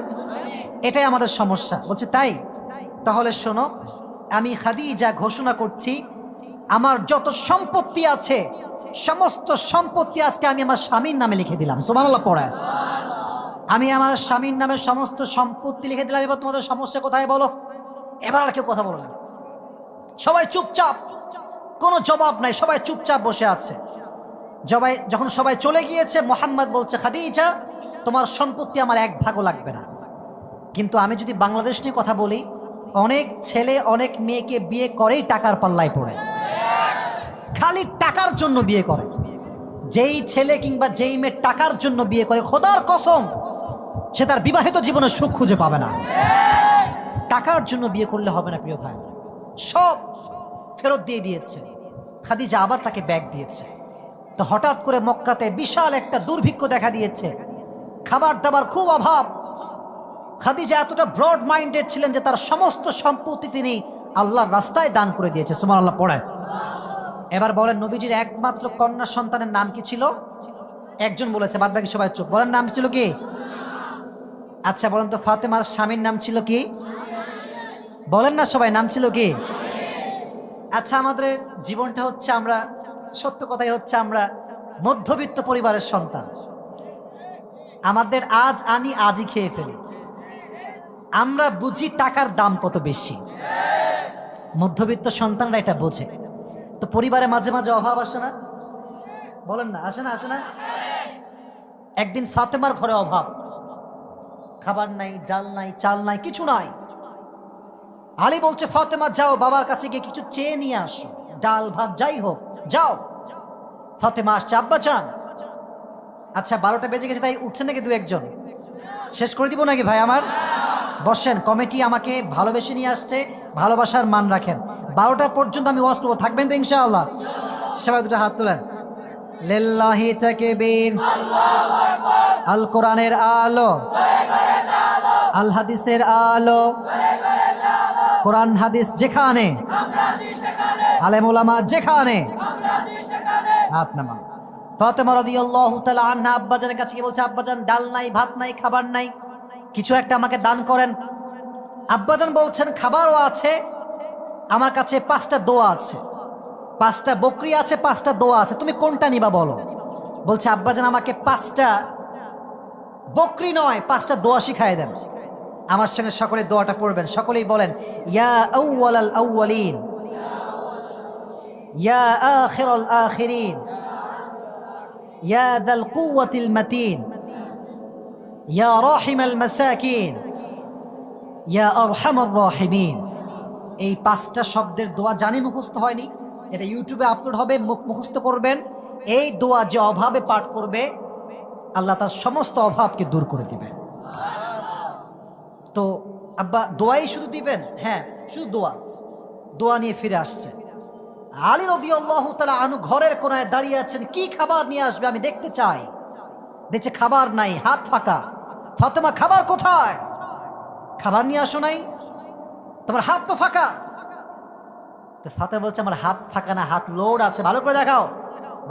এটাই আমাদের সমস্যা। বলছে তাই? তাহলে শোনো, আমি খাদিজা ঘোষণা করছি, আমার যত সম্পত্তি আছে সমস্ত সম্পত্তি আজকে আমি আমার স্বামীর নামে লিখে দিলাম। সুবহানাল্লাহ পড়ে। আমি আমার স্বামীর নামে সমস্ত সম্পত্তি লিখে দিলাম। এবার তোমাদের সমস্যা কোথায় বলো? এবার আর কেউ কথা বলো না, সবাই চুপচাপ, কোনো জবাব নাই, সবাই চুপচাপ বসে আছে। যখন সবাই চলে গিয়েছে, মোহাম্মদ বলছে, খাদিজা তোমার সম্পত্তি আমার এক ভাগও লাগবে না। কিন্তু আমি যদি বাংলাদেশ নিয়ে কথা বলি, অনেক ছেলে অনেক মেয়েকে বিয়ে করেই টাকার পাল্লায় পড়ে, খালি টাকার জন্য বিয়ে করে। যেই ছেলে কিংবা যেই মেয়ে টাকার জন্য বিয়ে করে, খোদার কসম সে তার বিবাহিত জীবনে সুখ খুঁজে পাবে না। টাকার জন্য বিয়ে করলে হবে না প্রিয় ভাই, সব ফেরত দিয়ে দিয়েছে। খাদিজা আবার তাকে ব্যাগ দিয়েছে। তো হঠাৎ করে মক্কাতে বিশাল একটা দুর্ভিক্ষ দেখা দিয়েছে, খাবার দাবার খুব অভাব। খাদিজা এতটা ব্রড মাইন্ডেড ছিলেন যে তার সমস্ত সম্পত্তি তিনি আল্লাহর রাস্তায় দান করে দিয়েছে। সুবহানাল্লাহ পড়ে। এবার বলেন, নবীজির একমাত্র কন্যা সন্তানের নাম কি ছিল? একজন বলেছে, বাদ বাকি সবাই চুপ। বলেন নাম ছিল কি? আচ্ছা বলেন তো, ফাতেমার স্বামীর নাম ছিল কি? বলেন না সবাই, নাম ছিল কি? আচ্ছা, আমাদের জীবনটা হচ্ছে, আমরা সত্য কথাই হচ্ছে, আমরা মধ্যবিত্ত পরিবারের সন্তান। আমাদের আজ আনি আজই খেয়ে ফেলি। আমরা বুঝি টাকার দাম কত বেশি, মধ্যবিত্ত সন্তানরা এটা বোঝে। তো পরিবারে মাঝে মাঝে অভাব আসে না? বলেন না, আসে না? আসে না? একদিন ফাতেমার ঘরে অভাব, খাবার নাই, ডাল নাই, চাল নাই, কিছু নাই। আলী বলছে, ফাতেমা যাও বাবার কাছে গিয়ে কিছু চেয়ে নিয়ে আসো, ডাল ভাত যাই হোক, যাও। ফাতেমা আসছে, আব্বা যান। আচ্ছা 12টা বেজে গেছে, তাই উঠছেন নাকি দু একজন? শেষ করে দিব নাকি ভাই আমার? বসেন, কমিটি আমাকে ভালোবেসে নিয়ে আসছে, ভালোবাসার মান রাখেন। 12টা পর্যন্ত আমি ওয়াজ করবো, থাকবেন তো ইনশাআল্লাহ? সবাই দুটো হাত তোলেন। লিল্লাহি তাকবীর, আল কোরআনের আলো, আল হাদিসের আলো, কোরআন হাদিস যেখানে, আলেম ওলামা যেখানে, হাত নামান। ফাতেমা রাদিয়াল্লাহু তাআলা আনহা আব্বাজানের কাছে গিয়ে বলছে, আব্বাজান ডাল নাই, ভাত নাই, খাবার নাই, কিছু একটা আমাকে দান করেন। আব্বাজান বলছেন, খাবারও আছে, আমার কাছে 5টা দোয়া আছে, 5টা বকরি আছে, 5টা দোয়া আছে, তুমি কোনটা নিবা বলো। বলছে, আব্বাজান আমাকে 5টা বকরি নয়, 5টা দোয়া শিখায় দেন। আমার সঙ্গে সকলে দোয়াটা পড়বেন, সকলেই বলেন, ইয়া আউয়ালাল আউয়ালিন, ইয়া আখিরাল আখিরিন, ইয়া যাল কুওয়াতিল মাতিন, ইয়া রাহিমাল মাসাকিন, ইয়া আরহামার রাহিমিন। এই 5টা শব্দের দোয়া জানি মুখস্থ হয়নি, এটা ইউটিউবে আপলোড হবে, মুখস্থ করবেন। এই দোয়া যে অভাবে পাঠ করবে, আল্লাহ তার সমস্ত অভাবকে দূর করে দিবে। তো আব্বা দোয়াই শুধু দিবেন? হ্যাঁ, শুধু দোয়া। দোয়া নিয়ে ফিরে আসছে। আলী রাদিয়াল্লাহু তাআলা আনহু ঘরের কোনায় দাঁড়িয়ে আছেন, কি খাবার নিয়ে আসবে আমি দেখতে চাই। দেখছে খাবার নাই, হাত ফাঁকা। ফাতেমা, খাবার কোথায়? খাবার নিয়ে আসো নাই? তোমার হাত তো ফাঁকা। তো ফাতেমা বলছে, আমার হাত ফাঁকা না, হাত লোড আছে। ভালো করে দেখাও,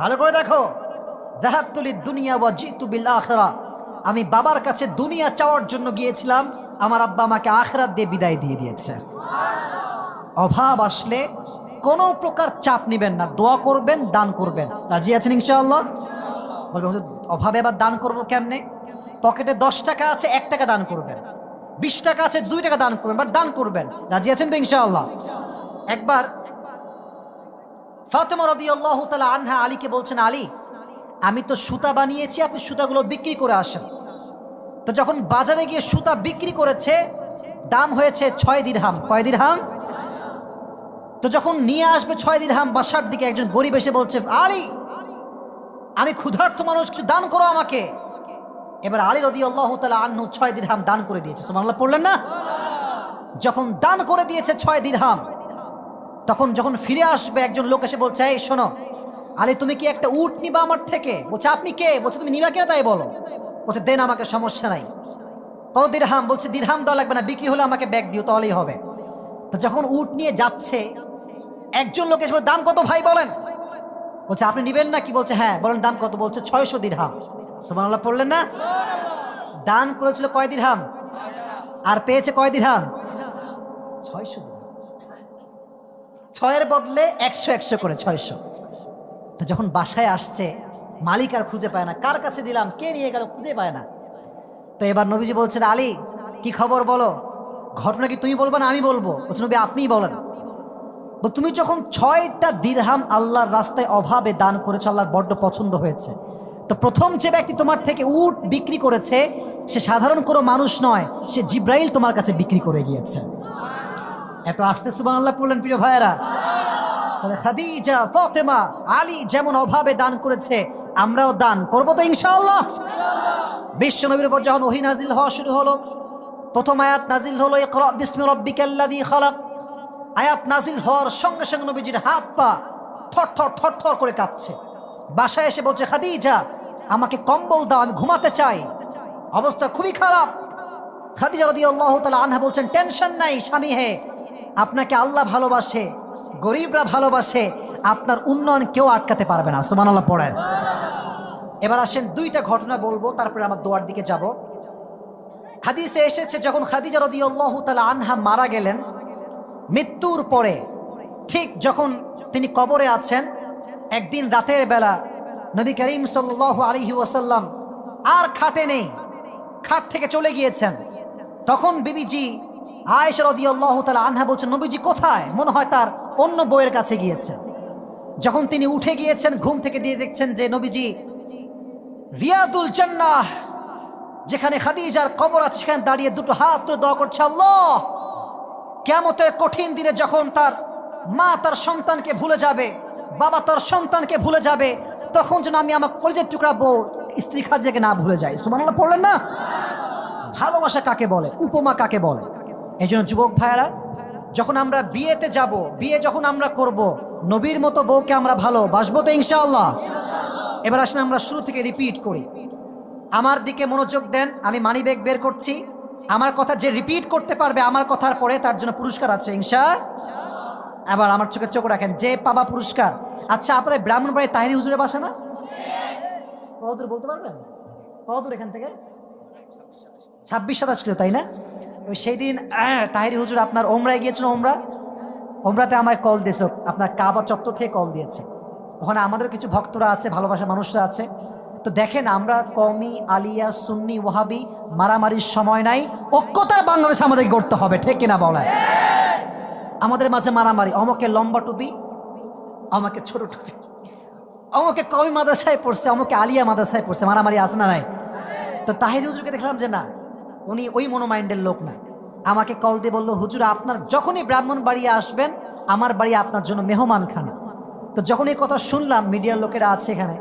ভালো করে দেখো। যাহাবতু লিদ-দুনিয়া ওয়া জিতু বিল আখিরা, আমি বাবার কাছে দুনিয়া চাওয়ার জন্য গিয়েছিলাম, আমার আব্বা আমাকে আখিরাত দিয়ে বিদায় দিয়ে দিয়েছে। অভাব আসলে কোনো প্রকার চাপ নেবেন না, দোয়া করবেন, দান করবেন। রাজি আছেন ইনশাআল্লাহ? বলবেন অভাবে আবার দান করবো কেমনে? পকেটে 10 টাকা আছে, 1 টাকা দান করবেন। 20 টাকা আছে, 2 টাকা দান করবেন, বাট দান করবেন। রাজি আছেন তো ইনশাআল্লাহ? একবার ফাতেমা রাদিয়াল্লাহু তাআলা আনহা আলীকে বলছেন, আলী আমি তো সুতা বানিয়েছি, আপনি সুতাগুলো বিক্রি করে আসেন। তো যখন বাজারে গিয়ে সুতা বিক্রি করেছে, দাম হয়েছে 6 দিরহাম। কয় দিরহাম? তো যখন নিয়ে আসবে 6 দিরহাম, বাসার দিকে একজন গরিব এসে বলছে, আলী আমি ক্ষুধার্ত মানুষ, কিছু দান করো আমাকে। এবার আলী রাদিয়াল্লাহু তাআলা আনহু 6 দিরহাম দান করে দিয়েছে। সুবহানাল্লাহ পড়লেন না? যখন দান করে দিয়েছে 6 দিরহাম, তখন যখন ফিরে আসবে একজন লোক এসে বলছে, এই শোনো আলী, তুমি কি একটা উট নিবা আমার থেকে? বলছে, আপনি কে? বলছে, তুমি নিবা কিনা তাই বলো। বলছে, দেন আমাকে, সমস্যা নাই। কত দিরহাম? বলছে, দিরহাম দেওয়া লাগবে না, বিক্রি হলে আমাকে ব্যাগ দিও তাহলেই হবে। তো যখন উট নিয়ে যাচ্ছে, একজন লোক এসে বলে, দাম কত ভাই বলেন? বলছে আপনি নিবেন না কি? বলছে হ্যাঁ। বলেন দাম কত? বলছে 600 দিরহাম। সুবহানাল্লাহ পড়লেন না? দান করেছিল কয় দিরহাম আর পেয়েছে কয় দিরহাম? 600 দিরহাম। 6-এর বদলে 100 করে 600। তো যখন বাসায় আসছে, মালিক আর খুঁজে পায় না, কার কাছে দিলাম, কে নিয়ে গেল, খুঁজে পায় না। তো এবার নবীজি বলছেন, আলী কি খবর বলো, ঘটনা কি তুমি বলবা না আমি বলবো? বলছে নবী আপনিই বলেন। তুমি যখন 6টা দিরহাম আল্লাহর রাস্তায় অভাবে দান করেছো, আল্লাহর বড্ড পছন্দ হয়েছে। তো প্রথম যে ব্যক্তি তোমার থেকে উট বিক্রি করেছে, সে সাধারণ কোনো মানুষ নয়, সে জিব্রাইল তোমার কাছে বিক্রি করে গিয়েছে। এত আস্তে সুবহানাল্লাহ পড়লেন প্রিয় ভাইয়েরা। তাহলে খাদিজা, ফাতেমা, আলী যেমন অভাবে দান করেছে, আমরাও দান করবো তো ইনশাআল্লাহ। বিশ্ব নবীর উপর যখন ওহী নাজিল হওয়া শুরু হলো, প্রথম আয়াত নাজিল হলো ইকরা বিসমি রাব্বিকাল্লাযী খালাক। আয়াত নাজিল হওয়ার সঙ্গে সঙ্গে নবীজির হাত পা থরথর থরথর করে কাঁপছে। বাসায় এসে বলছে, খাদিজা আমাকে কম্বল দাও, আমি ঘুমাতে চাই, অবস্থা খুবই খারাপ। খাদিজা রাদিয়াল্লাহু তাআলা আনহা বলছেন, টেনশন নাই স্বামী হে, আপনাকে আল্লাহ ভালোবাসে, গরিবরা ভালোবাসে, আপনার উন্নয়ন কেউ আটকাতে পারবে না। সুবহানাল্লাহ পড়েন। এবার আসেন 2টা ঘটনা বলবো, তারপরে আমার দোয়ার দিকে যাব। হাদিসে এসেছে যখন খাদিজা রাদিয়াল্লাহু তাআলা আনহা মারা গেলেন, মৃত্যুর পরে ঠিক যখন তিনি কবরে আছেন, একদিন রাতের বেলা নবী করিম সাল্লাল্লাহু আলাইহি ওয়াসাল্লাম আর খাটে নেই, খাট থেকে চলে গিয়েছেন। তখন বিবিজি আয়েশা রাদিয়াল্লাহু তাআলা আনহা বলছেন, নবীজি কোথায়? মনে হয় তার অন্য বউয়ের কাছে গিয়েছে। যখন তিনি উঠে গিয়েছেন ঘুম থেকে, দিয়ে দেখছেন যে নবীজি রিয়াদুল জান্নাহ, যেখানে খাদিজার কবর আছে, সেখানে দাঁড়িয়ে দুটো হাত তুলে দোয়া করছে, আল্লাহ কিয়ামতের কঠিন দিনে যখন তার মা তার সন্তানকে ভুলে যাবে, বাবা তার সন্তানকে ভুলে যাবে, তখন যেন আমি আমার কলিজার টুকরা বউ স্ত্রী খাদিজাকে না ভুলে যাই। সুবহানাল্লাহ পড়লেন না? ভালোবাসা কাকে বলে, উপমা কাকে বলে? এই জন্য যুবক ভাইয়েরা, যখন আমরা বিয়েতে যাব, বিয়ে যখন আমরা করব, নবীর মতো বউকে আমরা ভালোবাসবো তো ইনশাআল্লাহ। এবার আসলে আমরা শুরু থেকে রিপিট করি। আমার দিকে মনোযোগ দেন, আমি মানিব্যাগ বের করছি। আমার কথা যে রিপিট করতে পারবে আমার কথার পরে, তার জন্য পুরস্কার আছে ইনশাআল্লাহ। এবার আমার চোখে চোখ রাখেন, যে পাবা পুরস্কার। আচ্ছা, আপনাদের ব্রাহ্মণবাড়ি তাহিরি হুজুরের বাসা না? কতদূর বলতে পারবেন? কতদূর এখান থেকে? 26-27 কিলো, তাই না? ওই সেই দিন তাহিরি হুজুর আপনার ওমরায় গিয়েছিল, ওমরাতে আমায় কল দিয়েছিল, আপনার কাবা চত্বর থেকে কল দিয়েছে। ওখানে আমাদের কিছু ভক্তরা আছে, ভালোবাসা মানুষরা আছে। তো দেখেন, আমরা কওমি, আলিয়া, সুন্নি, ওয়াহাবি মারামারির সময় নাই, ঐক্যতার বাংলাদেশ আমাদের গড়তে হবে, ঠিক কিনা বলেন? আমাদের মাঝে মারামারি, অমকে লম্বা টুপি, আমাকে ছোট টুপি, অমকে কওমি মাদ্রাসায় পড়ছে, অমকে আলিয়া মাদ্রাসায় পড়ছে, মারামারি আছে না নাই? তো তাহির হুজুরকে দেখলাম যে না, উনি ওই মনোমাইন্ডের লোক না। আমাকে কল দিয়ে বললো, হুজুর আপনার যখনই ব্রাহ্মণ বাড়ি আসবেন, আমার বাড়ি আপনার জন্য মেহমান খানা। তো যখন এই কথা শুনলাম, মিডিয়ার লোকেরা আছে এখানে,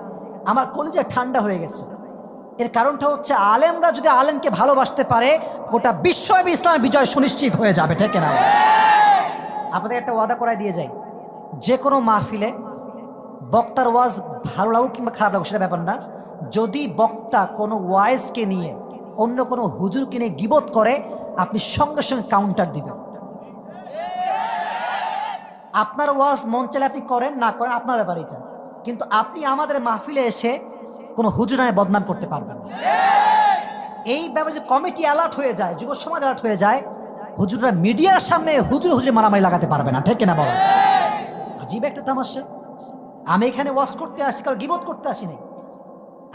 আমার কলিজা ঠান্ডা হয়ে গেছে। এর কারণটা হচ্ছে, আলেমরা যদি আলেমকে ভালোবাসতে পারে, গোটা বিশ্বব্যাপী ইসলামের বিজয় সুনিশ্চিত হয়ে যাবে, ঠিক না? আপনাদের একটা ওয়াদা করাই দিয়ে যাই, যে কোনো মাহফিলে বক্তার ওয়াজ ভালো লাগুক কিংবা খারাপ লাগুক সেটা ব্যাপার না, যদি বক্তা কোনো ওয়াইজকে নিয়ে অন্য কোনো হুজুরকে নিয়ে গীবত করে, আপনি সঙ্গে সঙ্গে কাউন্টার দিবেন। আপনার ওয়াজ মন চাইলে আপনি করেন, না করেন আপনার ব্যাপার এটা, কিন্তু আপনি আমাদের মাহফিলে এসে কোনো হুজুর নামে বদনাম করতে পারবেন না। এই ব্যাপারে যদি কমিটি অ্যালার্ট হয়ে যায়, যুব সমাজ অ্যালার্ট হয়ে যায়, হুজুররা মিডিয়ার সামনে হুজুর মারামারি লাগাতে পারবে না, ঠিক কিনা বলেন? আজীব একটা তামাশা। আমি এখানে ওয়াজ করতে আসি, কারণ গীবত করতে আসিনি।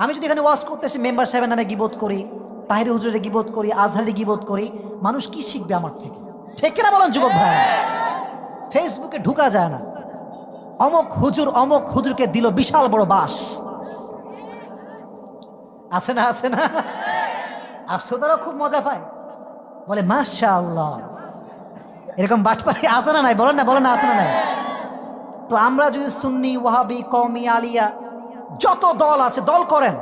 আমি যদি এখানে ওয়াজ করতে আসি, মেম্বার সাহেবের নামে গীবত করি, তাহিরি হুজুরের গীবত করি, আজহারের গীবত করি, মানুষ কি শিখবে আমার থেকে, ঠিক কিনা বলেন যুবক ভাই? ফেসবুকে ঢুকা যায় না, অমক হুজুরকে দিল বিশাল বড় বাস, আছে না? আছে না? আর শ্রোতারাও খুব মজা পায়, বলে মাশাআল্লাহ। এরকম বাটপাড়ি আছে না নাই? বলেন না, আছে না নাই? তো আমরা যদি সুন্নি, ওয়াহাবি, কওমি, আলিয়া যত দল আছে দল করেন,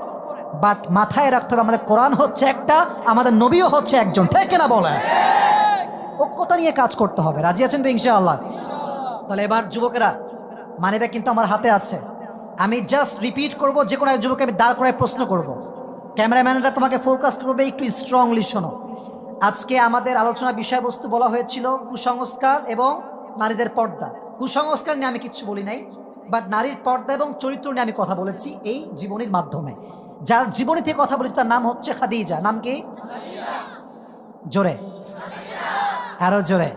বাট মাথায় রাখতে হবে আমাদের কোরআন হচ্ছে একটা, আমাদের নবীও হচ্ছে একজন, ঠিক কিনা বলেন? ঐক্যতা নিয়ে কাজ করতে হবে। রাজি আছেন তো ইনশাআল্লাহ? তাহলে এবার যুবকেরা, মানিব্যাগ কিন্তু আমার হাতে আছে, আমি জাস্ট রিপিট করব, যে কোনো এক যুবককে আমি দাঁড় করায় প্রশ্ন করব, ক্যামেরাম্যানরা তোমাকে ফোকাস করবে, একটু স্ট্রংলি শোনো। আজকে আমাদের আলোচনার বিষয়বস্তু বলা হয়েছিল কুসংস্কার এবং নারীদের পর্দা। কুসংস্কার নিয়ে আমি কিচ্ছু বলি নাই, বাট নারীর পর্দা এবং চরিত্র নিয়ে আমি কথা বলেছি এই জীবনীর মাধ্যমে। যার জীবনী থেকে কথা বলেছি তার নাম হচ্ছে খাদিজা। নাম কি? জোরে, আরো জোরে।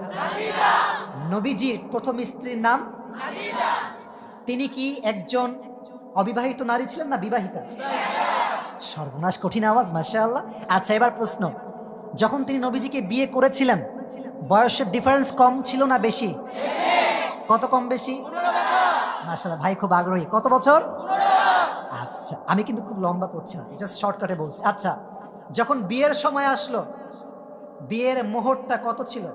নবীজির প্রথম স্ত্রীর নাম তিনি কি একজন অবিবাহিত নারী ছিলেন না বিবাহিতা? সর্বনাশ, কঠিন আওয়াজ, মাশাআল্লাহ। আচ্ছা, এবার প্রশ্ন, যখন তিনি নবীজিকে বিয়ে করেছিলেন বয়সের ডিফারেন্স কম ছিল না বেশি? কত কম বেশি? মাশাআল্লাহ, ভাই খুব আগ্রহী। কত বছর? আচ্ছা, আমি কিন্তু খুব লম্বা করছি না, জাস্ট শর্টকাটে বলছি। আচ্ছা, যখন বিয়ের সময় আসলো বিয়ের মোহরটা কত ছিল?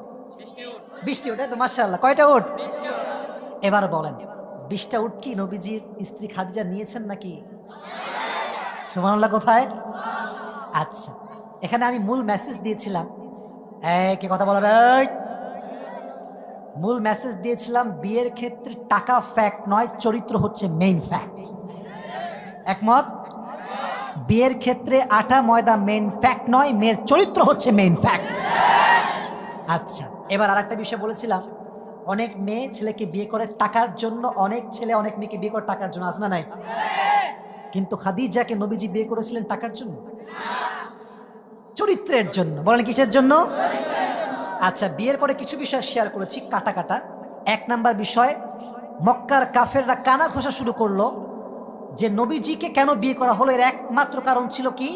20টি উট। তো মাশাআল্লাহ, কয়টা উট? এবার বলেন 20টা উট কি নবীজির স্ত্রী খাদিজা নিয়েছেন নাকি? সুবহানাল্লাহ। কোথায়? আচ্ছা, এখানে আমি মূল মেসেজ দিয়েছিলাম, কে কথা বলার, মূল মেসেজ দিয়েছিলাম বিয়ের ক্ষেত্রে টাকা ফ্যাক্ট নয়, চরিত্র হচ্ছে মেইন ফ্যাক্ট। একমত? বিয়ের ক্ষেত্রে আটা ময়দা মেইন ফ্যাক্ট নয়, মেয়ের চরিত্র হচ্ছে মেইন ফ্যাক্ট। আচ্ছা, এবার আরেকটা বিষয় বলেছিলাম, অনেক মেয়ে ছেলেকে বিয়ে করে টাকার জন্য, অনেক ছেলে অনেক মেয়েকে বিয়ে করে টাকার জন্য, আছে না নাই? কিন্তু খাদিজাকে নবীজি বিয়ে করেছিলেন টাকার জন্য? চরিত্রের জন্য। বলেন কিসের জন্য? আচ্ছা, বিয়ের পরে কিছু বিষয় শেয়ার করেছি কাটা কাটা। 1 নাম্বার বিষয়, মক্কার কাফেররা কানা ঘোষা শুরু করলো যে নবীজিকে কেন বিয়ে করা হলো, এর একমাত্র কারণ ছিল কি?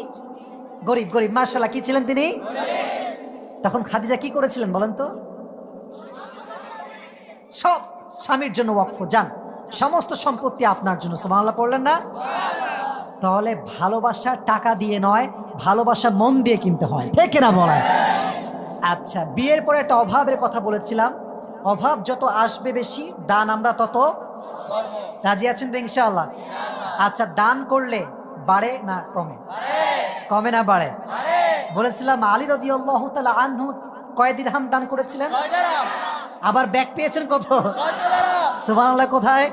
গরিব। গরিব, মাশাআল্লাহ, কি ছিলেন তিনি? তখন খাদিজা কি করেছিলেন বলেন তো? সব স্বামীর জন্য ওয়াকফ, যান সমস্ত সম্পত্তি আপনার জন্য। সুবহানাল্লাহ পড়লেন না? তাহলে ভালোবাসা টাকা দিয়ে নয়, ভালোবাসা মন দিয়ে কিনতে হয়, ঠিক না বলেন? আচ্ছা, বিয়ের পরে একটা অভাবের কথা বলেছিলাম, অভাব যত আসবে বেশি, দান আমরা তত। রাজি আছেন তো ইনশাআল্লাহ? আচ্ছা, দান করলে বাড়ে না কমে? কমে না বাড়ে? বলেছিলাম আলী রাদিয়াল্লাহু তাআলা আনহু কয় দিরহাম দান করেছিলেন? আবার ব্যাক পেয়েছেন কত? সুবহানাল্লাহ। কোথায়?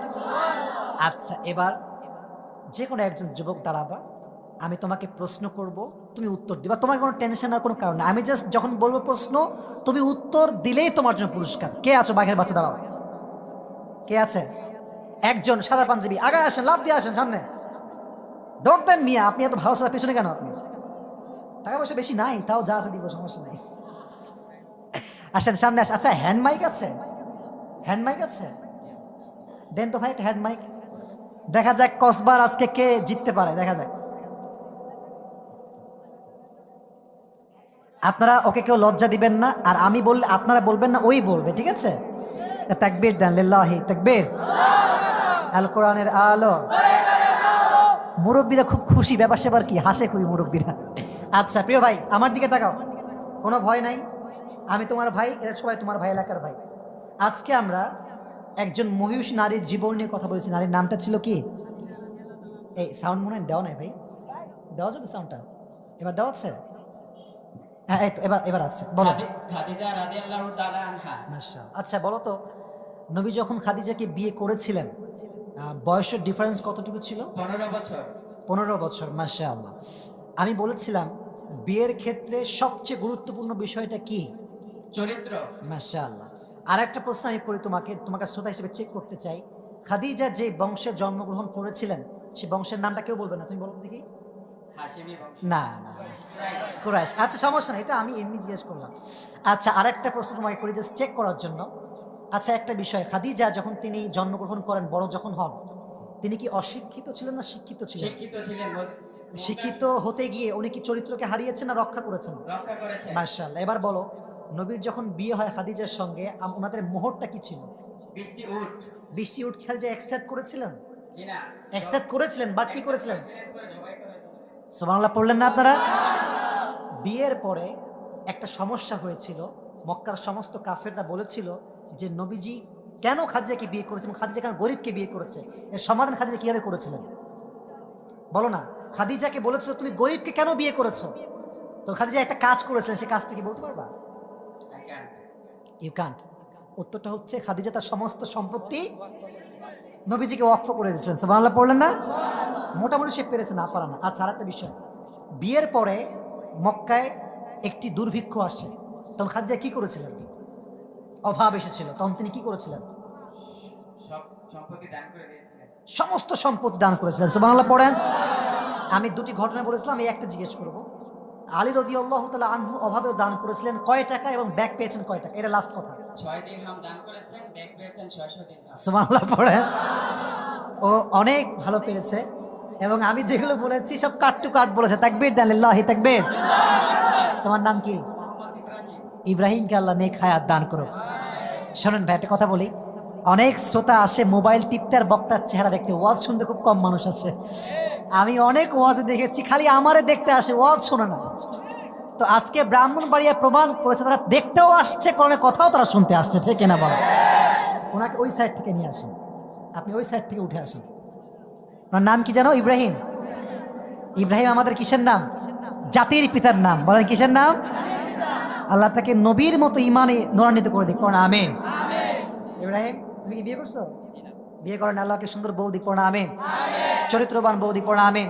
আচ্ছা, এবার যে কোনো একজন যুবক দাঁড়াবা, আমি তোমাকে প্রশ্ন করব, তুমি উত্তর দিবা, তোমার কোনো টেনশন আর কোনো কারণ নেই। আমি জাস্ট যখন বলবো প্রশ্ন, তুমি উত্তর দিলেই তোমার জন্য পুরস্কার। কে আছো? বাঘের বাচ্চা দাঁড়াও। কে আছে? একজন সাদা পাঞ্জাবি, আগে আসেন, লাভ দিয়ে আসেন সামনে। দৌড় দেন মিয়া, আপনি এত ভালো সাদা পেছনে কেন? আপনি টাকা পয়সা বেশি নাই, তাও যা আছে দিব, সমস্যা নাই। আসেন সামনে আসেন। আচ্ছা, হ্যান্ড মাইক আছে? হ্যান্ড মাইক আছে? দেন তো ভাই একটা হ্যান্ড মাইক। দেখা যাক কসবার আজকে কে জিততে পারে, দেখা যাক। আপনারা ওকে কেউ লজ্জা দিবেন না, আর আমি বললে আপনারা বলবেন না, ওই বলবে, ঠিক আছে? তাকবীর দেন, লিল্লাহি তাকবীর, আল কোরআনের আলো। মুরব্বীরা খুব খুশি, ব্যাপার সেবার কি, হাসে খুবই মুরব্বীরা। আচ্ছা প্রিয় ভাই, আমার দিকে তাকাও, কোনো ভয় নাই, আমি তোমার ভাই, এরা সবাই তোমার ভাই, এলাকার ভাই। আজকে আমরা একজন মহিষী নারীর জীবন নিয়ে কথা বলছি। নারীর নামটা ছিল কি? এই সাউন্ড মনে হয় দেওয়া নাই ভাই, দেওয়া যাবে সাউন্ডটা? এবার দেওয়া আছে? হ্যাঁ, এই তো এবার এবার আছে, বলো। খাদিজা রাদিয়াল্লাহু তাআলা আনহা। মাশাআল্লাহ। আচ্ছা বলো তো, নবী যখন খাদিজাকে বিয়ে করেছিলেন বয়সের ডিফারেন্স কতটুকু ছিল? 15 বছর। 15 বছর। মাশাআল্লাহ। আমি বলেছিলাম বিয়ের ক্ষেত্রে সবচেয়ে গুরুত্বপূর্ণ বিষয়টা কি? চরিত্র। মাশাআল্লাহ। আর একটা প্রশ্ন আমি করি তোমাকে, তোমাকে শ্রোতা হিসেবে চেক করতে চাই। খাদিজা যে বংশে জন্মগ্রহণ করেছিলেন সেই বংশের নামটা কেউ বলবে না, তুমি বলো দেখি। হাশিমি বংশ। না না, কুরাইশ। আচ্ছা সমস্যা নেই, এটা আমি এমনি জিজ্ঞেস করলাম। আচ্ছা, আরেকটা প্রশ্ন তোমাকে করি জাস্ট চেক করার জন্য। আচ্ছা, একটা বিষয়, খাদিজা যখন তিনি জন্মগ্রহণ করেন, বড় যখন হন, তিনি কি অশিক্ষিত ছিলেন না শিক্ষিত ছিলেন? শিক্ষিত ছিলেন। শিক্ষিত হতে গিয়ে উনি কি চরিত্রকে হারিয়েছেন না রক্ষা করেছেন? রক্ষা করেছেন। মাশাআল্লাহ। এবার বলো, নবীর যখন বিয়ে হয় খাদিজার সঙ্গে, ওনাদের মোহরটা কি ছিল? 20টি উট। 20টি উট খাদিজা অ্যাকসেপ্ট করেছিলেন? জি না। অ্যাকসেপ্ট করেছিলেন, বাট কি করেছিলেন? করে জবাই করে। সুবহানাল্লাহ পড়লেন না আপনারা? বিয়ের পরে একটা সমস্যা হয়েছিল, মক্কার সমস্ত কাফেররা বলেছিল যে নবীজি কেন খাদিজাকে বিয়ে করেছেন, খাদিজা কেন গরিবকে বিয়ে করেছে, এর সমাধান খাদিজা কিভাবে করেছিলেন বলো না? খাদিজাকে বলেছিল তুমি গরিবকে কেন বিয়ে করেছো, তো খাদিজা একটা কাজ করেছিলেন, সেই কাজটা কি বলতে পারবা? You can't. উত্তরটা হচ্ছে খাদিজা তার সমস্ত সম্পত্তি নবীজিকে ওয়াকফ করে দিয়েছিলেন। সুবহানাল্লাহ পড়লেন না? মোটামুটি সে পেরেছে, না পারা না। আচ্ছা, আরেকটা বিষয়, বিয়ের পরে মক্কায় একটি দুর্ভিক্ষ আসে, তখন খাদিজা কি করেছিলেন? অভাব এসেছিল, তখন তিনি কি করেছিলেন? সব সম্পত্তি দান করে দিয়েছিলেন। সমস্ত সম্পত্তি দান করেছিলেন। সুবহানাল্লাহ পড়েন। আমি দুটি ঘটনা বলেছিলাম, এই একটা জিজ্ঞেস করব। আলী রাদিয়াল্লাহু তাআলা আনহু অভাবেও দান করেছিলেন কয় টাকা এবং ব্যাগ পেয়েছেন কয় টাকা? এটা লাস্ট কথা। 6 দিরহাম দান করেছেন, ব্যাগ পেয়েছেন 600 দিরহাম। সুবহানাল্লাহ পড়েন। ও অনেক ভালো পেয়েছে এবং আমি যেগুলো বলেছি সব কাট টু কাট বলেছে। তাকবীর দেন, লিল্লাহি তাকবীর। তোমার নাম কি? মোহাম্মদ ইব্রাহিম। ইব্রাহিমকে আল্লাহ নেক হায়াত দান করো। শোনেন ভাই, একটা কথা বলি, অনেক শ্রোতা আসে মোবাইল টিপতে আর বক্তার চেহারা দেখতে, ওয়াজ শুনতে খুব কম মানুষ আসে। আমি অনেক ওয়াজে দেখেছি খালি আমারে দেখতে আসে, ওয়াজ শোনে না। তো আজকে ব্রাহ্মণবাড়িয়া প্রমাণ করেছে তারা দেখতেও আসছে, কোরআনের কথাও তারা শুনতে আসছে, ঠিক কিনা বলো? ওনাকে ওই সাইড থেকে নিয়ে আসেন, আপনি ওই সাইড থেকে উঠে আসেন। ওনার নাম কি জানো? ইব্রাহিম। ইব্রাহিম আমাদের কিসের নাম? জাতির পিতার নাম। বলেন কিসের নাম? আল্লাহ তাকে নবীর মতো ইমানে নূরান্বিত করে দিক, পড়া আমিন। ইব্রাহিম, তুমি কি বিয়ে করছো? বিয়ে করেন, আল্লাহকে সুন্দর বউ দিক, পড়া আমিন। চরিত্রবান বউ দিক, পড়া আমিন।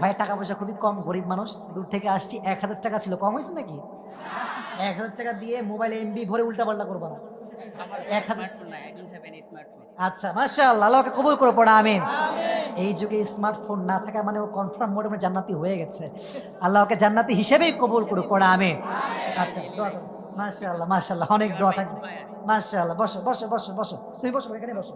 ভাই টাকা পয়সা খুবই কম, গরিব মানুষ, দূর থেকে আসছি। 1000 টাকা ছিল, কম হয়েছে নাকি? 1000 টাকা দিয়ে মোবাইলে এমবি ভরে উল্টা পাল্টা করবো না। 1000 স্মার্টফোন নাই, I don't have any smartphone. আচ্ছা, মাশাআল্লাহ, আল্লাহকে কবুল করে, পড়া আমিন। এই যুগে স্মার্টফোন না থাকা মানে ও কনফার্ম মোডে জান্নাতি হয়ে গেছে। আল্লাহকে জান্নাতি হিসেবেই কবুল করুক, পড়া আমিন। আচ্ছা, দোয়া করছি। মাশাআল্লাহ মাশাআল্লাহ, অনেক দোয়া থাকবে। মাশাআল্লাহ, বসো বসো বসো বসো, তুমি বসো, এখানে বসো।